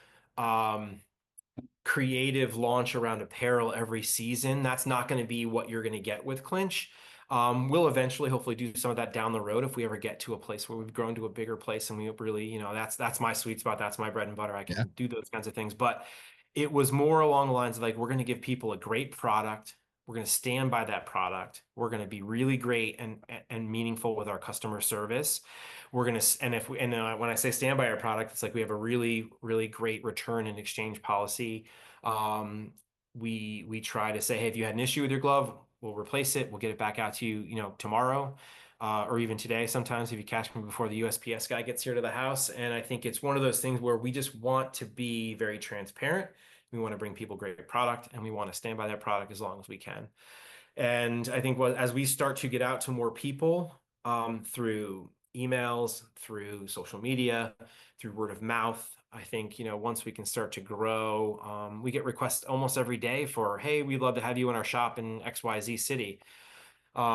Speaker 2: creative launch around apparel every season? That's not going to be what you're going to get with Clinch. We'll eventually hopefully do some of that down the road if we ever get to a place where we've grown to a bigger place and we really, that's my sweet spot. That's my bread and butter. I
Speaker 1: Yeah.
Speaker 2: can do those kinds of things. But it was more along the lines of like, we're going to give people a great product. We're going to stand by that product. We're going to be really great and meaningful with our customer service. We're going to, and when I say stand by our product, it's like we have a really, really great return and exchange policy. We try to say, hey, if you had an issue with your glove, we'll replace it. We'll get it back out to you, tomorrow, or even today. Sometimes if you catch me before the USPS guy gets here to the house. And I think it's one of those things where we just want to be very transparent. We want to bring people great product, and we want to stand by that product as long as we can. And I think as we start to get out to more people, through emails, through social media, through word of mouth, I think, once we can start to grow, we get requests almost every day for, hey, we'd love to have you in our shop in XYZ city.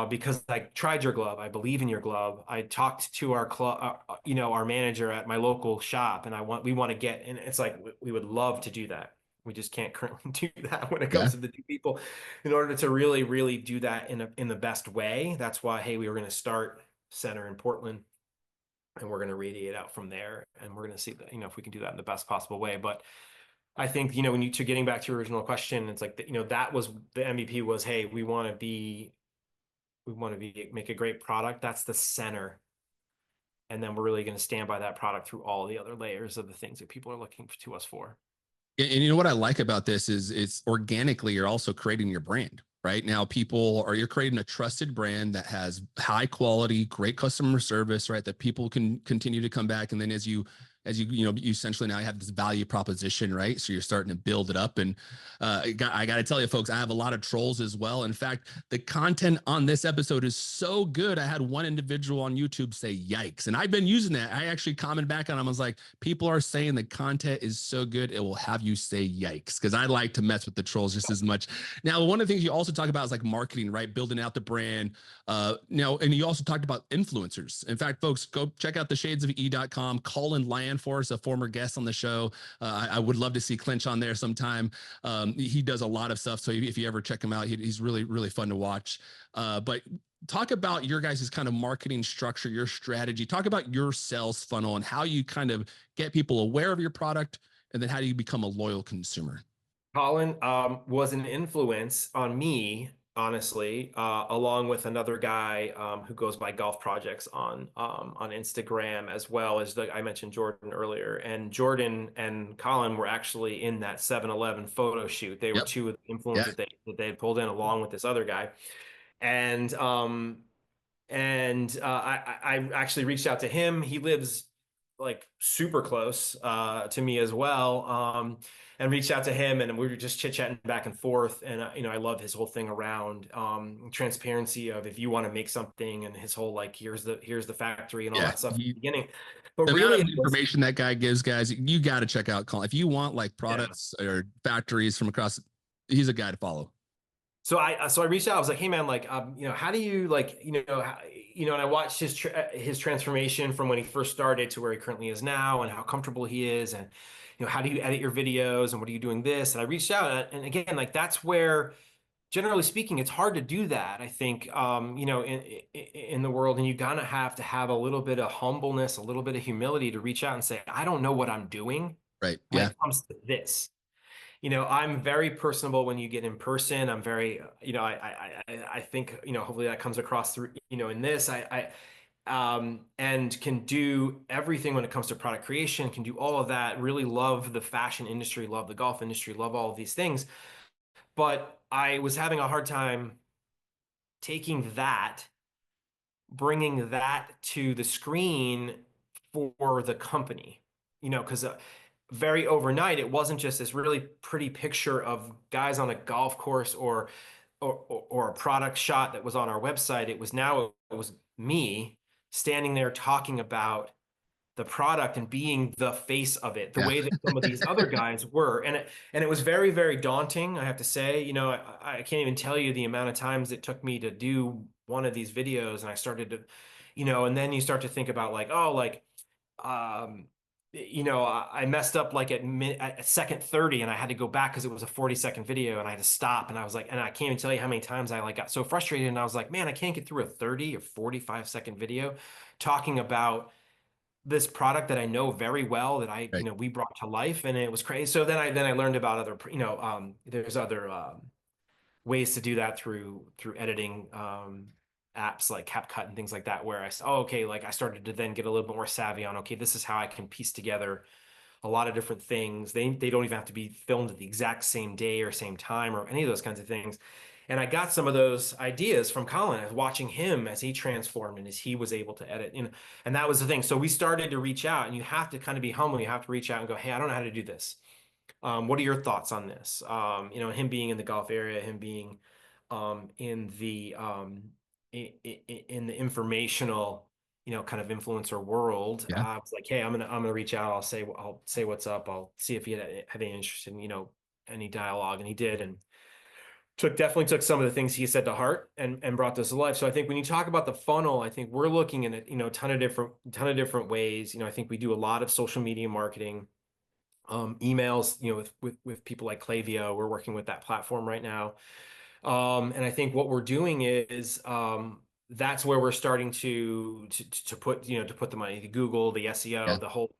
Speaker 2: Because I tried your glove, I believe in your glove. I talked to our club, our manager at my local shop, and we want to get, and it's like, we would love to do that. We just can't currently do that when it
Speaker 1: Yeah.
Speaker 2: comes to the two people. In order to really, really do that in the best way, that's why, hey, we were going to start center in Portland, and we're going to radiate out from there, and we're going to see that, if we can do that in the best possible way. But I think, to getting back to your original question, it's like, that was the MVP was, hey, we want to make a great product. That's the center. And then we're really going to stand by that product through all the other layers of the things that people are looking to us for.
Speaker 1: And you know what I like about this is it's organically, you're also creating your brand. Right now, you're creating a trusted brand that has high quality, great customer service, right? That people can continue to come back. And then as you you essentially now have this value proposition, right? So you're starting to build it up. And I got to tell you, folks, I have a lot of trolls as well. In fact, the content on this episode is so good. I had one individual on YouTube say, yikes. And I've been using that. I actually commented back on him. I was like, people are saying the content is so good, it will have you say yikes. Because I like to mess with the trolls just as much. Now, one of the things you also talk about is like marketing, right? Building out the brand. And you also talked about influencers. In fact, folks, go check out the shadesofE.com. Colin Lamb man for us, a former guest on the show. I would love to see Clinch on there sometime. He does a lot of stuff. So if you ever check him out, he's really, really fun to watch. But talk about your guys' kind of marketing structure, your strategy. Talk about your sales funnel and how you kind of get people aware of your product, and then how do you become a loyal consumer?
Speaker 2: Colin was an influence on me, honestly, along with another guy who goes by Golf Projects on Instagram, as well as I mentioned Jordan earlier. And Jordan and Colin were actually in that 7-Eleven photo shoot. They were
Speaker 1: Yep.
Speaker 2: two of the
Speaker 1: Yeah.
Speaker 2: influencers that they had pulled in along with this other guy. And I actually reached out to him. He lives like super close to me as well. And reached out to him, and we were just chit-chatting back and forth. And I love his whole thing around transparency of if you want to make something, and his whole like here's the factory and all
Speaker 1: Yeah.
Speaker 2: that stuff at the beginning. But
Speaker 1: The amount
Speaker 2: really
Speaker 1: of
Speaker 2: it was,
Speaker 1: information that guy gives, guys, you got to check out Colin. If you want like
Speaker 2: yeah.
Speaker 1: products or factories from across, he's a guy to follow.
Speaker 2: So I reached out. I was like, hey man, like how do you like and I watched his transformation from when he first started to where he currently is now, and how comfortable he is, and how do you edit your videos, and what are you doing this? And I reached out, and again, like that's where, generally speaking, it's hard to do that. I think in the world, and you gotta have to have a little bit of humbleness, a little bit of humility to reach out and say, I don't know what I'm doing
Speaker 1: Right.
Speaker 2: when
Speaker 1: Yeah.
Speaker 2: it comes to this. I'm very personable when you get in person. I'm very, I think, hopefully that comes across through, in this, and can do everything when it comes to product creation, can do all of that, really love the fashion industry, love the golf industry, love all of these things. But I was having a hard time taking that, bringing that to the screen for the company, because very overnight, it wasn't just this really pretty picture of guys on a golf course or a product shot that was on our website. It was me standing there talking about the product and being the face of it, the
Speaker 1: Yeah.
Speaker 2: way that some of these other guys were. And it was very, very daunting, I have to say. I can't even tell you the amount of times it took me to do one of these videos. And I started to, and then you start to think about like, oh, like, um, I messed up like at second 30, and I had to go back because it was a 40-second video, and I had to stop. And I was like, and I can't even tell you how many times I like got so frustrated. And I was like, man, I can't get through a 30 or 45-second video talking about this product that I know very well, that
Speaker 1: Right.
Speaker 2: we brought to life, and it was crazy. So then I learned about other, there's other ways to do that through editing apps like CapCut and things like that, where okay, like I started to then get a little bit more savvy on, okay, this is how I can piece together a lot of different things. They don't even have to be filmed at the exact same day or same time or any of those kinds of things. And I got some of those ideas from Colin. I was watching him as he transformed and as he was able to edit, and that was the thing. So we started to reach out, and you have to kind of be humble. You have to reach out and go, hey, I don't know how to do this. What are your thoughts on this? Him being in the golf area, him being in the in the informational, kind of influencer world.
Speaker 1: Yeah.
Speaker 2: I was like, hey, I'm gonna reach out. I'll say what's up. I'll see if he had any interest in any dialogue, and he did, and definitely took some of the things he said to heart and brought this to life. So I think when you talk about the funnel, I think we're looking at it, a ton of different ways. I think we do a lot of social media marketing, emails, with people like Klaviyo. We're working with that platform right now. And I think what we're doing is that's where we're starting to put to put the money, the Google, the SEO,
Speaker 1: Yeah.
Speaker 2: the whole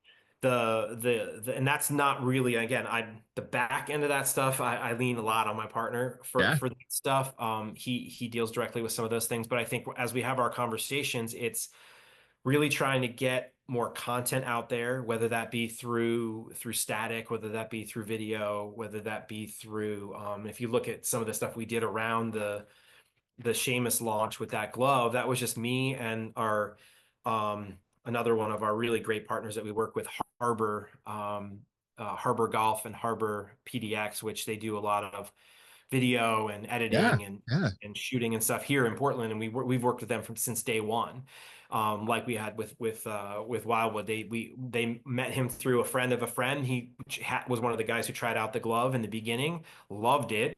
Speaker 2: and that's not really, again, the back end of that stuff. I lean a lot on my partner for
Speaker 1: Yeah.
Speaker 2: that stuff. He deals directly with some of those things, but I think as we have our conversations, it's really trying to get more content out there, whether that be through static, whether that be through video, whether that be through if you look at some of the stuff we did around the Seamus launch with that glove, that was just me and our another one of our really great partners that we work with, Harbor Golf and Harbor PDX, which they do a lot of video and
Speaker 1: Yeah.
Speaker 2: editing and
Speaker 1: Yeah.
Speaker 2: shooting and stuff here in Portland, and we've worked with them since day one. Like we had with Wildwood, they met him through a friend of a friend. He was one of the guys who tried out the glove in the beginning, loved it,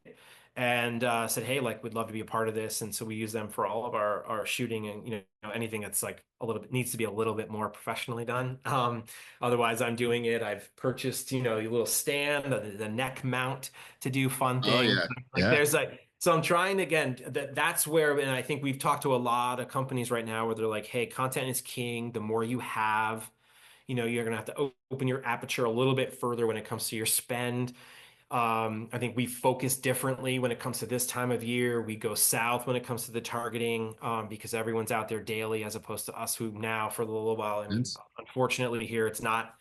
Speaker 2: and said, hey, like we'd love to be a part of this. And so we use them for all of our shooting, and anything that's like a little bit needs to be a little bit more professionally done. Otherwise I'm doing it. I've purchased, a little stand, the neck mount to do fun
Speaker 1: Oh
Speaker 2: things.
Speaker 1: yeah.
Speaker 2: Like
Speaker 1: Yeah.
Speaker 2: there's like, so I'm trying to, again, that's where, and I think we've talked to a lot of companies right now where they're like, hey, content is king. The more you have, you're gonna have to open your aperture a little bit further when it comes to your spend. I think we focus differently when it comes to this time of year. We go south when it comes to the targeting, because everyone's out there daily, as opposed to us who now for a little while. I mean,
Speaker 1: It's
Speaker 2: unfortunately here it's not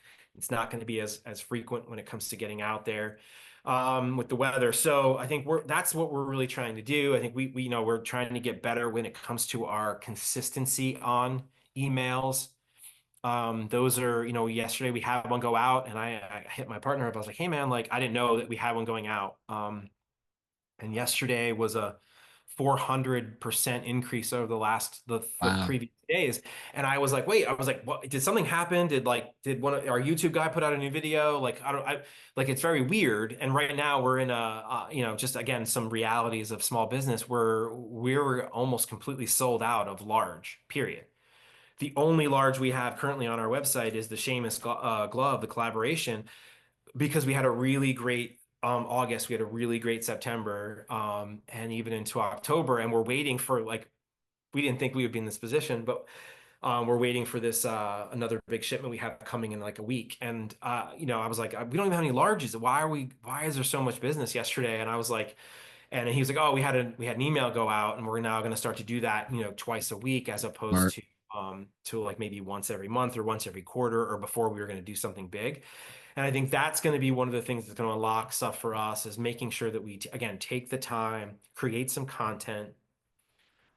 Speaker 2: going to be as frequent when it comes to getting out there with the weather. So I think that's what we're really trying to do. I think we're trying to get better when it comes to our consistency on emails. Those are, yesterday we had one go out, and I hit my partner up. I was like, hey man, like I didn't know that we had one going out. And yesterday was a 400% increase over the
Speaker 1: wow.
Speaker 2: previous days. And I was like, wait, I was like, what, did something happen? Did one of our YouTube guy put out a new video? Like, like, it's very weird. And right now we're in just again, some realities of small business where we're almost completely sold out of large, period. The only large we have currently on our website is the Seamus glove, the collaboration, because we had a really great August, we had a really great September, and even into October, and we're waiting for, like, we didn't think we would be in this position, but we're waiting for this another big shipment we have coming in like a week. And I was like, we don't even have any larges. Why is there so much business yesterday? And I was like, and he was like, oh, we had an email go out, and we're now going to start to do that, twice a week, as opposed
Speaker 1: Smart.
Speaker 2: to like maybe once every month or once every quarter, or before we were going to do something big. And I think that's going to be one of the things that's going to unlock stuff for us, is making sure that we, again, take the time, create some content.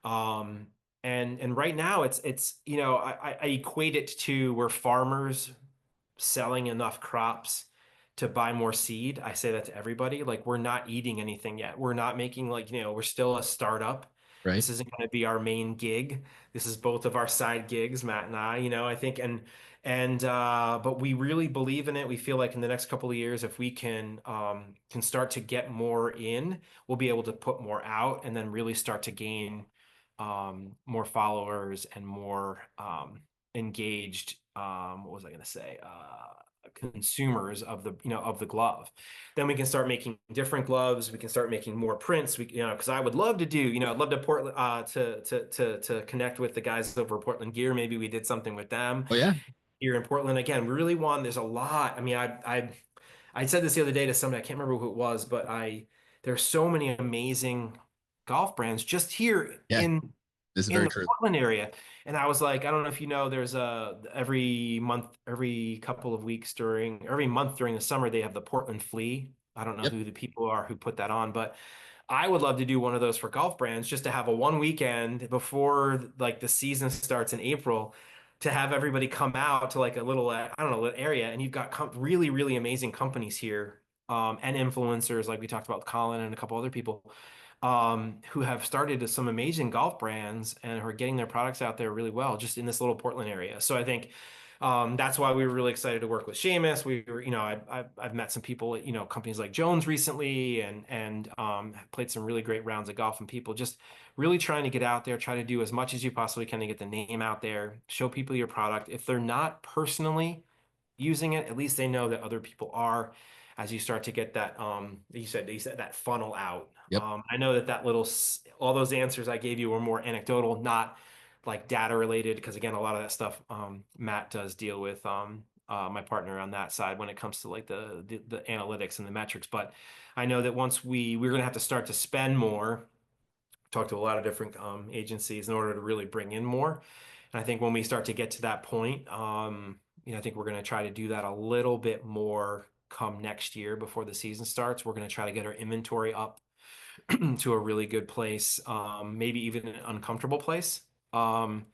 Speaker 2: Um, and right now I equate it to, we're farmers selling enough crops to buy more seed. I say that to everybody. Like, we're not eating anything yet. We're not making, like, we're still a startup.
Speaker 1: Right.
Speaker 2: This isn't going to be our main gig. This is both of our side gigs, Matt and I think, but we really believe in it. We feel like in the next couple of years, if we can start to get more in, we'll be able to put more out, and then really start to gain more followers and more engaged, what was I going to say, consumers of the glove. Then we can start making different gloves. We can start making more prints. Because I would love to I'd love to Portland, to connect with the guys over Portland Gear. Maybe we did something with them
Speaker 1: Oh yeah.
Speaker 2: here in Portland. Again, we really want, there's a lot. I mean, I said this the other day to somebody, I can't remember who it was, but there's so many amazing golf brands just here
Speaker 1: Yeah. This is
Speaker 2: in
Speaker 1: very
Speaker 2: the
Speaker 1: true.
Speaker 2: Portland area. And I was like, I don't know if there's every month, every couple of weeks every month during the summer, they have the Portland Flea. I don't know
Speaker 1: Yep.
Speaker 2: who the people are who put that on, but I would love to do one of those for golf brands, just to have a one weekend before like the season starts in April, to have everybody come out to like a little, I don't know, area. And you've got really, really amazing companies here, and influencers, like we talked about with Colin and a couple other people, who have started some amazing golf brands and are getting their products out there really well, just in this little Portland area. So I think that's why we were really excited to work with Seamus. We were, I've met some people at, companies like Jones recently, and played some really great rounds of golf, and people just really trying to get out there, try to do as much as you possibly can to get the name out there, show people your product. If they're not personally using it, at least they know that other people are, as you start to get that, you said that funnel out.
Speaker 1: Yep.
Speaker 2: I know that all those answers I gave you were more anecdotal, not like data related, because again, a lot of that stuff, Matt does deal with, my partner on that side, when it comes to like the analytics and the metrics. But I know that once we're going to have to start to spend more, talk to a lot of different agencies in order to really bring in more. And I think when we start to get to that point, I think we're going to try to do that a little bit more come next year before the season starts. We're going to try to get our inventory up to a really good place, maybe even an uncomfortable place. And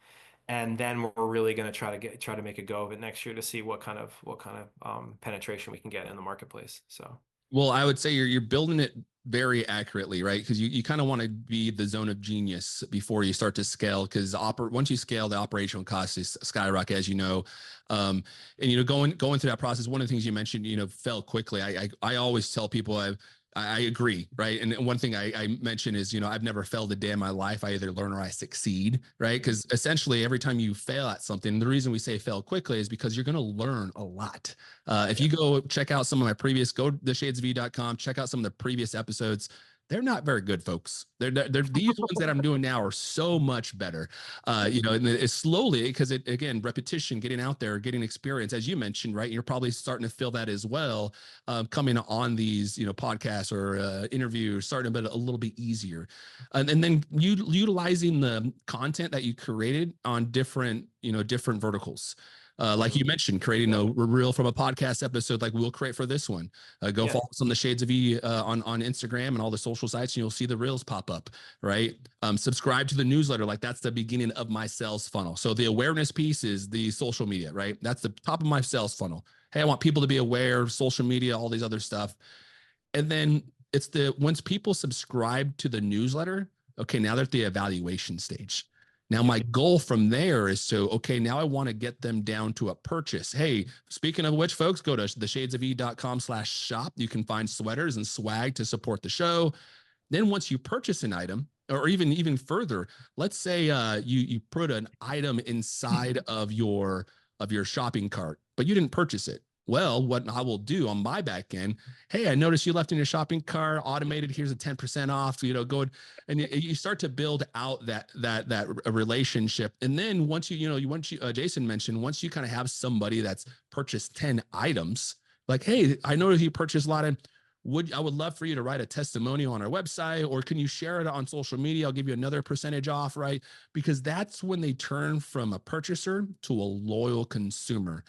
Speaker 2: then we're really going to try to make a go of it next year to see what kind of penetration we can get in the marketplace. So.
Speaker 1: Well, I would say you're building it very accurately, right? Because you kind of want to be the zone of genius before you start to scale. Because once you scale, the operational costs is skyrocket, as you know. And going through that process, one of the things you mentioned, fell quickly. I always tell people I agree, right? And one thing I mentioned is, I've never failed a day in my life. I either learn or I succeed, right? Because essentially every time you fail at something, the reason we say fail quickly is because you're going to learn a lot. If you go check out some of my previous, go to theshadesv.com, check out some of the previous episodes. They're not very good, folks. They're these ones that I'm doing now are so much better. And it's slowly, because again, repetition, getting out there, getting experience, as you mentioned, right? You're probably starting to feel that as well, coming on these, podcasts or interviews, starting to be a little bit easier. And then you utilizing the content that you created on different verticals. Like you mentioned, creating a reel from a podcast episode, like we'll create for this one. Go follow us on the Shades of E on Instagram and all the social sites, and you'll see the reels pop up, right? Subscribe to the newsletter. Like that's the beginning of my sales funnel. So the awareness piece is the social media, right? That's the top of my sales funnel. Hey, I want people to be aware of social media, all these other stuff. And then it's once people subscribe to the newsletter, okay, now they're at the evaluation stage. Now, my goal from there is okay, now I want to get them down to a purchase. Hey, speaking of which, folks, go to theshadesofe.com/shop. You can find sweaters and swag to support the show. Then once you purchase an item, or even further, let's say you put an item inside of your shopping cart, but you didn't purchase it. Well, what I will do on my back end, hey, I noticed you left in your shopping cart, automated, here's a 10% off, go and you start to build out that relationship. And then once Jason mentioned, once you kind of have somebody that's purchased 10 items, like, hey, I noticed you purchased a lot of, I would love for you to write a testimonial on our website, or can you share it on social media? I'll give you another percentage off, right? Because that's when they turn from a purchaser to a loyal consumer.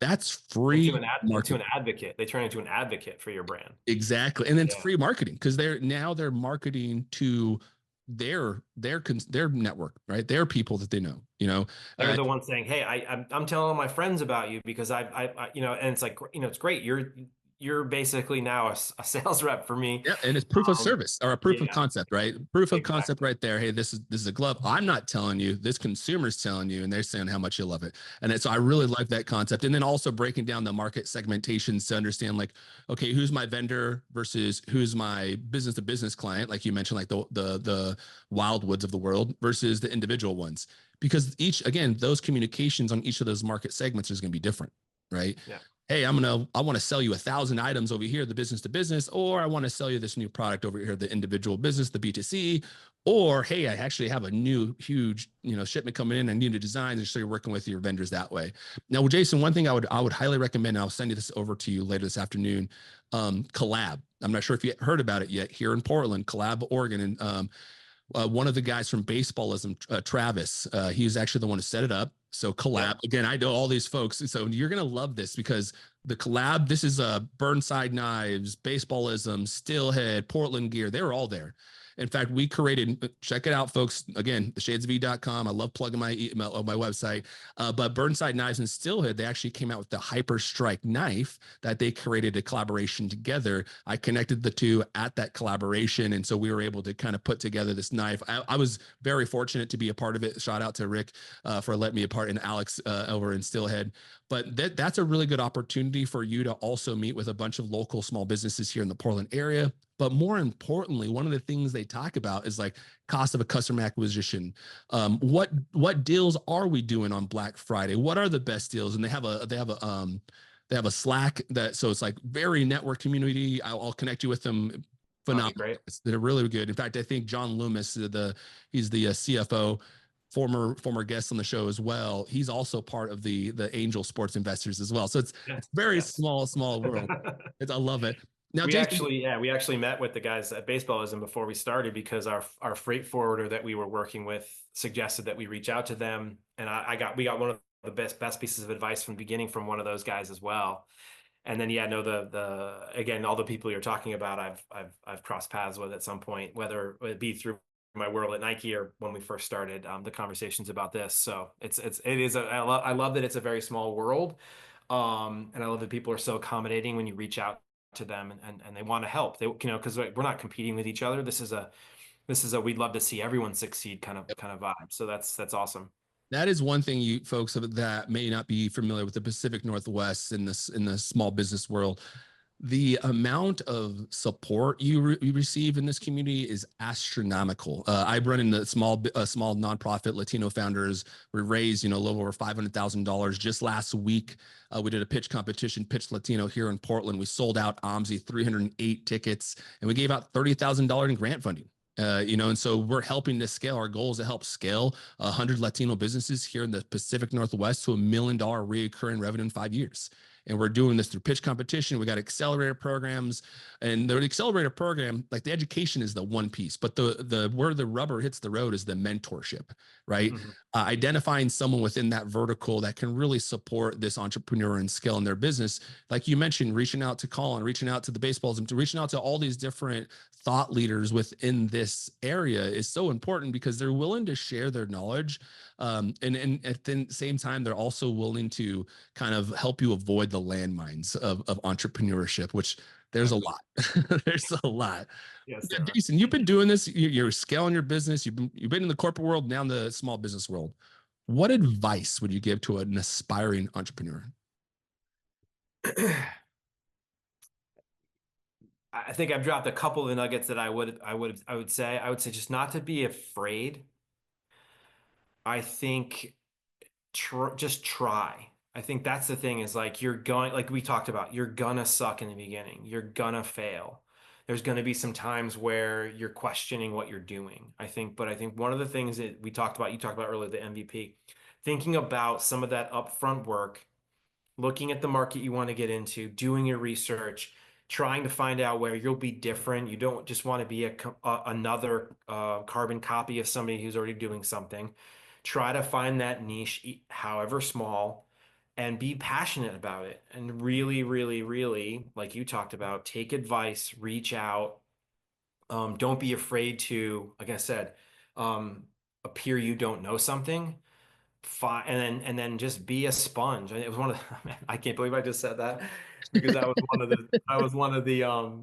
Speaker 1: That's free
Speaker 2: into an advocate. They turn into an advocate for your brand.
Speaker 1: Exactly. And then it's free marketing, because they're marketing to their network, right? Their people that they know,
Speaker 2: They're the ones saying, hey, I'm telling all my friends about you because I and it's like, it's great. You're basically now a sales rep for me.
Speaker 1: Yeah, and it's proof of service, or a proof of concept, right? Proof of concept right there. Hey, this is a glove. I'm not telling you, this consumer's telling you, and they're saying how much you love it. And so I really like that concept. And then also breaking down the market segmentations to understand, like, okay, who's my vendor versus who's my business to business client, like you mentioned, like the Wildwoods of the world versus the individual ones. Because those communications on each of those market segments is going to be different, right?
Speaker 2: Yeah.
Speaker 1: Hey, I want to sell you 1,000 items over here, the business to business, or I want to sell you this new product over here, the individual business, the B2C, or hey, I actually have a new huge, shipment coming in. I need a design, and so you're working with your vendors that way. Now, Jason, one thing I would highly recommend, and I'll send you this over to you later this afternoon, Collab. I'm not sure if you heard about it yet, here in Portland, Collab, Oregon, and one of the guys from Baseballism, Travis, he's actually the one who set it up. So Collab, again, I know all these folks. So you're going to love this, because the Collab, this is Burnside Knives, Baseballism, Steelhead, Portland Gear. They were all there. In fact, we created, check it out, folks. Again, theshadesv.com. I love plugging my email on my website. But Burnside Knives and Steelhead, they actually came out with the Hyper Strike knife that they created a collaboration together. I connected the two at that collaboration. And so we were able to kind of put together this knife. I was very fortunate to be a part of it. Shout out to Rick for letting me a part, and Alex over in Steelhead. But that's a really good opportunity for you to also meet with a bunch of local small businesses here in the Portland area. But more importantly, one of the things they talk about is like cost of a customer acquisition. What deals are we doing on Black Friday? What are the best deals? And they have a Slack so it's like very network community. I'll connect you with them. Phenomenal.
Speaker 2: Great.
Speaker 1: They're really good. In fact, I think John Loomis, he's the CFO, former guest on the show as well. He's also part of the Angel Sports Investors as well. So it's very small world. I love it. Now,
Speaker 2: we
Speaker 1: Jason,
Speaker 2: actually met with the guys at Baseballism before we started, because our freight forwarder that we were working with suggested that we reach out to them, and we got one of the best pieces of advice from the beginning from one of those guys as well. And then again, all the people you're talking about, I've crossed paths with at some point, whether it be through my world at Nike or when we first started the conversations about this. So I love that it's a very small world, and I love that people are so accommodating when you reach out to them and they want to help. They, because we're not competing with each other. This is a we'd love to see everyone succeed kind of vibe. So that's awesome.
Speaker 1: That is one thing, you folks that may not be familiar with the Pacific Northwest in the small business world. The amount of support you receive in this community is astronomical. I run in the small nonprofit Latino founders. We raised, a little over $500,000 just last week. We did a pitch competition, Pitch Latino here in Portland. We sold out OMSI 308 tickets, and we gave out $30,000 in grant funding. And so we're helping to scale. Our goal is to help scale 100 Latino businesses here in the Pacific Northwest to $1 million recurring revenue in 5 years. And we're doing this through pitch competition. We got accelerator programs, and the accelerator program, like the education is the one piece, but the where the rubber hits the road is the mentorship, right?
Speaker 2: Mhm.
Speaker 1: Identifying someone within that vertical that can really support this entrepreneur and scale in their business. Like you mentioned, reaching out to Colin, reaching out to the baseballs, and reaching out to all these different thought leaders within this area is so important because they're willing to share their knowledge. And at the same time, they're also willing to kind of help you avoid the landmines of entrepreneurship, which there's a lot. There's a lot.
Speaker 2: Yes,
Speaker 1: Yeah,
Speaker 2: there are.
Speaker 1: Jason, you've been doing this. You're scaling your business. You've been in the corporate world, now in the small business world. What advice would you give to an aspiring entrepreneur?
Speaker 2: I think I've dropped a couple of the nuggets that I would say. I would say just not to be afraid. I think just try. I think that's the thing is like like we talked about, you're gonna suck in the beginning. You're gonna fail. There's gonna be some times where you're questioning what you're doing. But I think one of the things that you talked about earlier, the MVP, thinking about some of that upfront work, looking at the market you want to get into, doing your research, trying to find out where you'll be different. You don't just want to be another carbon copy of somebody who's already doing something. Try to find that niche, however small, and be passionate about it. And really, really, really, like you talked about, take advice, reach out. Don't be afraid to, like I said, appear you don't know something. Fine, and then just be a sponge. And it was one of the, man, I can't believe I just said that because that was one of the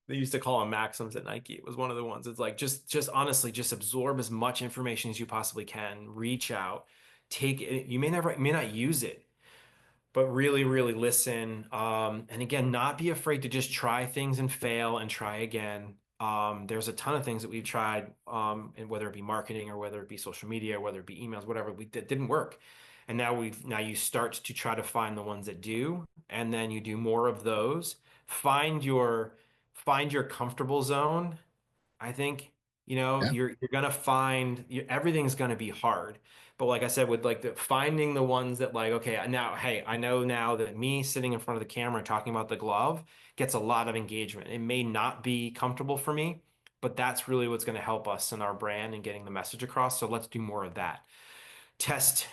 Speaker 2: they used to call them maxims at Nike. It was one of the ones. It's like just honestly, just absorb as much information as you possibly can. Reach out, take it. You may not use it, but really, really listen. And again, not be afraid to just try things and fail and try again. There's a ton of things that we've tried, and whether it be marketing or whether it be social media, or whether it be emails, whatever, that didn't work. And now you start to try to find the ones that do, and then you do more of those. Find your find your comfortable zone. I think,
Speaker 1: Yeah.
Speaker 2: you're gonna find everything's gonna be hard. But like I said, with like the finding the ones that like, okay, now, hey, I know now that me sitting in front of the camera talking about the glove gets a lot of engagement. It may not be comfortable for me, but that's really what's going to help us in our brand and getting the message across. So let's do more of that. Test,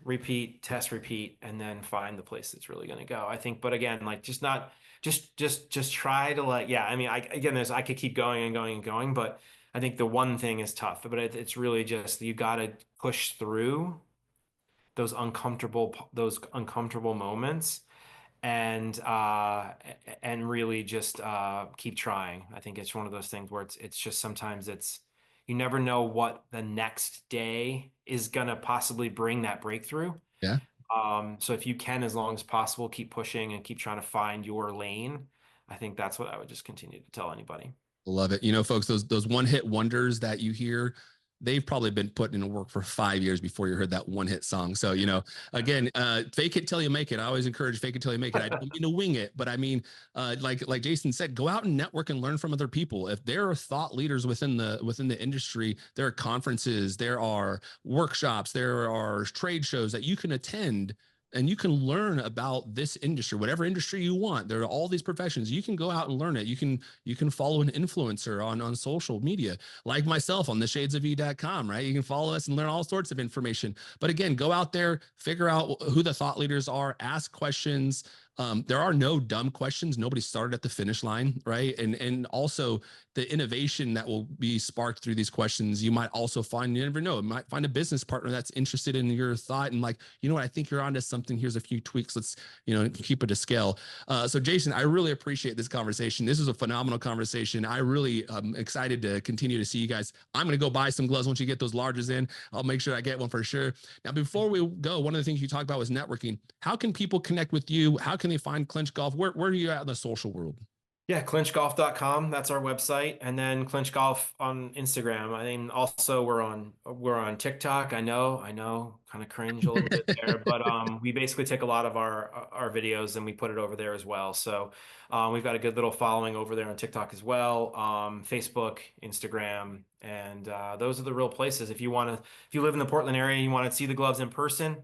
Speaker 2: repeat, test, repeat, and then find the place that's really going to go. I think, but again, like just not just try to like, yeah, I mean, I could keep going and going and going, but I think the one thing is tough, but it's really just you got to push through those uncomfortable moments and really just keep trying. I think it's one of those things where it's just sometimes you never know what the next day is gonna possibly bring that breakthrough.
Speaker 1: Yeah.
Speaker 2: So if you can, as long as possible, keep pushing and keep trying to find your lane. I think that's what I would just continue to tell anybody.
Speaker 1: Love it. Folks, those one hit wonders that you hear, they've probably been putting in work for 5 years before you heard that one hit song. So, again, fake it till you make it. I always encourage fake it till you make it. I don't mean to wing it, but I mean, like Jason said, go out and network and learn from other people. If there are thought leaders within the industry, there are conferences, there are workshops, there are trade shows that you can attend. And you can learn about this industry, whatever industry you want. There are all these professions. You can go out and learn it. You can follow an influencer on social media, like myself on the shadesofE.com, right? You can follow us and learn all sorts of information. But again, go out there, figure out who the thought leaders are, ask questions. There are no dumb questions. Nobody started at the finish line, right? And also the innovation that will be sparked through these questions, you might also find, you never know, you might find a business partner that's interested in your thought and like, what, I think you're onto something. Here's a few tweaks. Let's, keep it to scale. So Jason, I really appreciate this conversation. This is a phenomenal conversation. I really am excited to continue to see you guys. I'm going to go buy some gloves once you get those larges in. I'll make sure I get one for sure. Now, before we go, one of the things you talked about was networking. How can people connect with you? How can can they find Clinch Golf? Where are you at in the social world?
Speaker 2: Yeah, clinchgolf.com. That's our website. And then Clinch Golf on Instagram. I mean, also we're on TikTok. I know, kind of cringe a little bit there, but we basically take a lot of our videos and we put it over there as well. So we've got a good little following over there on TikTok as well, Facebook, Instagram, and those are the real places. If you live in the Portland area, you want to see the gloves in person.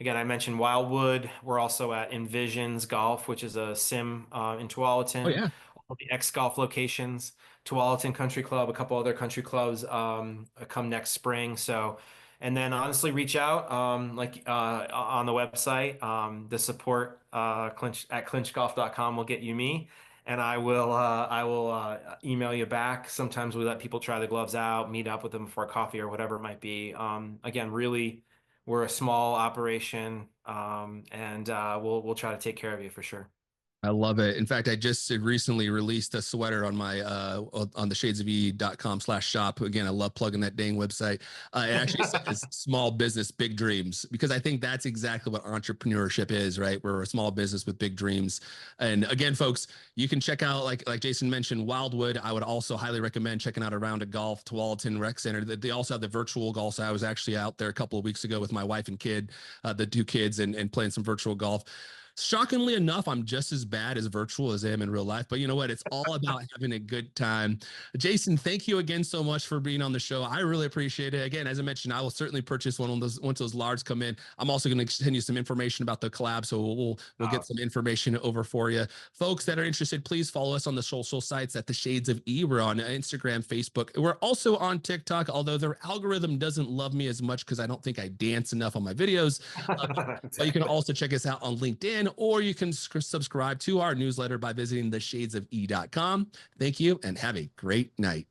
Speaker 2: Again, I mentioned Wildwood. We're also at Envisions Golf, which is a sim in
Speaker 1: Oh
Speaker 2: Tualatin.
Speaker 1: yeah.
Speaker 2: All the X Golf locations, Tualatin Country Club, a couple other country clubs come next spring. So, and then honestly, reach out on the website. The support clinch at clinchgolf.com will get you me, and I will email you back. Sometimes we let people try the gloves out, meet up with them for coffee or whatever it might be. Again, really, we're a small operation, and we'll try to take care of you for sure.
Speaker 1: I love it. In fact, I just recently released a sweater on my on the shadesofe.com/shop. Again, I love plugging that dang website. It actually says small business, big dreams, because I think that's exactly what entrepreneurship is, right? We're a small business with big dreams. And again, folks, you can check out, like Jason mentioned, Wildwood. I would also highly recommend checking out A Round of Golf, Tualatin Rec Center. They also have the virtual golf. So I was actually out there a couple of weeks ago with my wife and kid, the two kids, and playing some virtual golf. Shockingly enough, I'm just as bad as virtual as I am in real life. But you know what? It's all about having a good time. Jason, thank you again so much for being on the show. I really appreciate it. Again, as I mentioned, I will certainly purchase one of those once those lards come in. I'm also going to send you some information about the collab, so we'll get some information over for you. Folks that are interested, please follow us on the social sites at the Shades of E. We're on Instagram, Facebook. We're also on TikTok, although their algorithm doesn't love me as much because I don't think I dance enough on my videos. But you can also check us out on LinkedIn, or you can subscribe to our newsletter by visiting theshadesofE.com. Thank you and have a great night.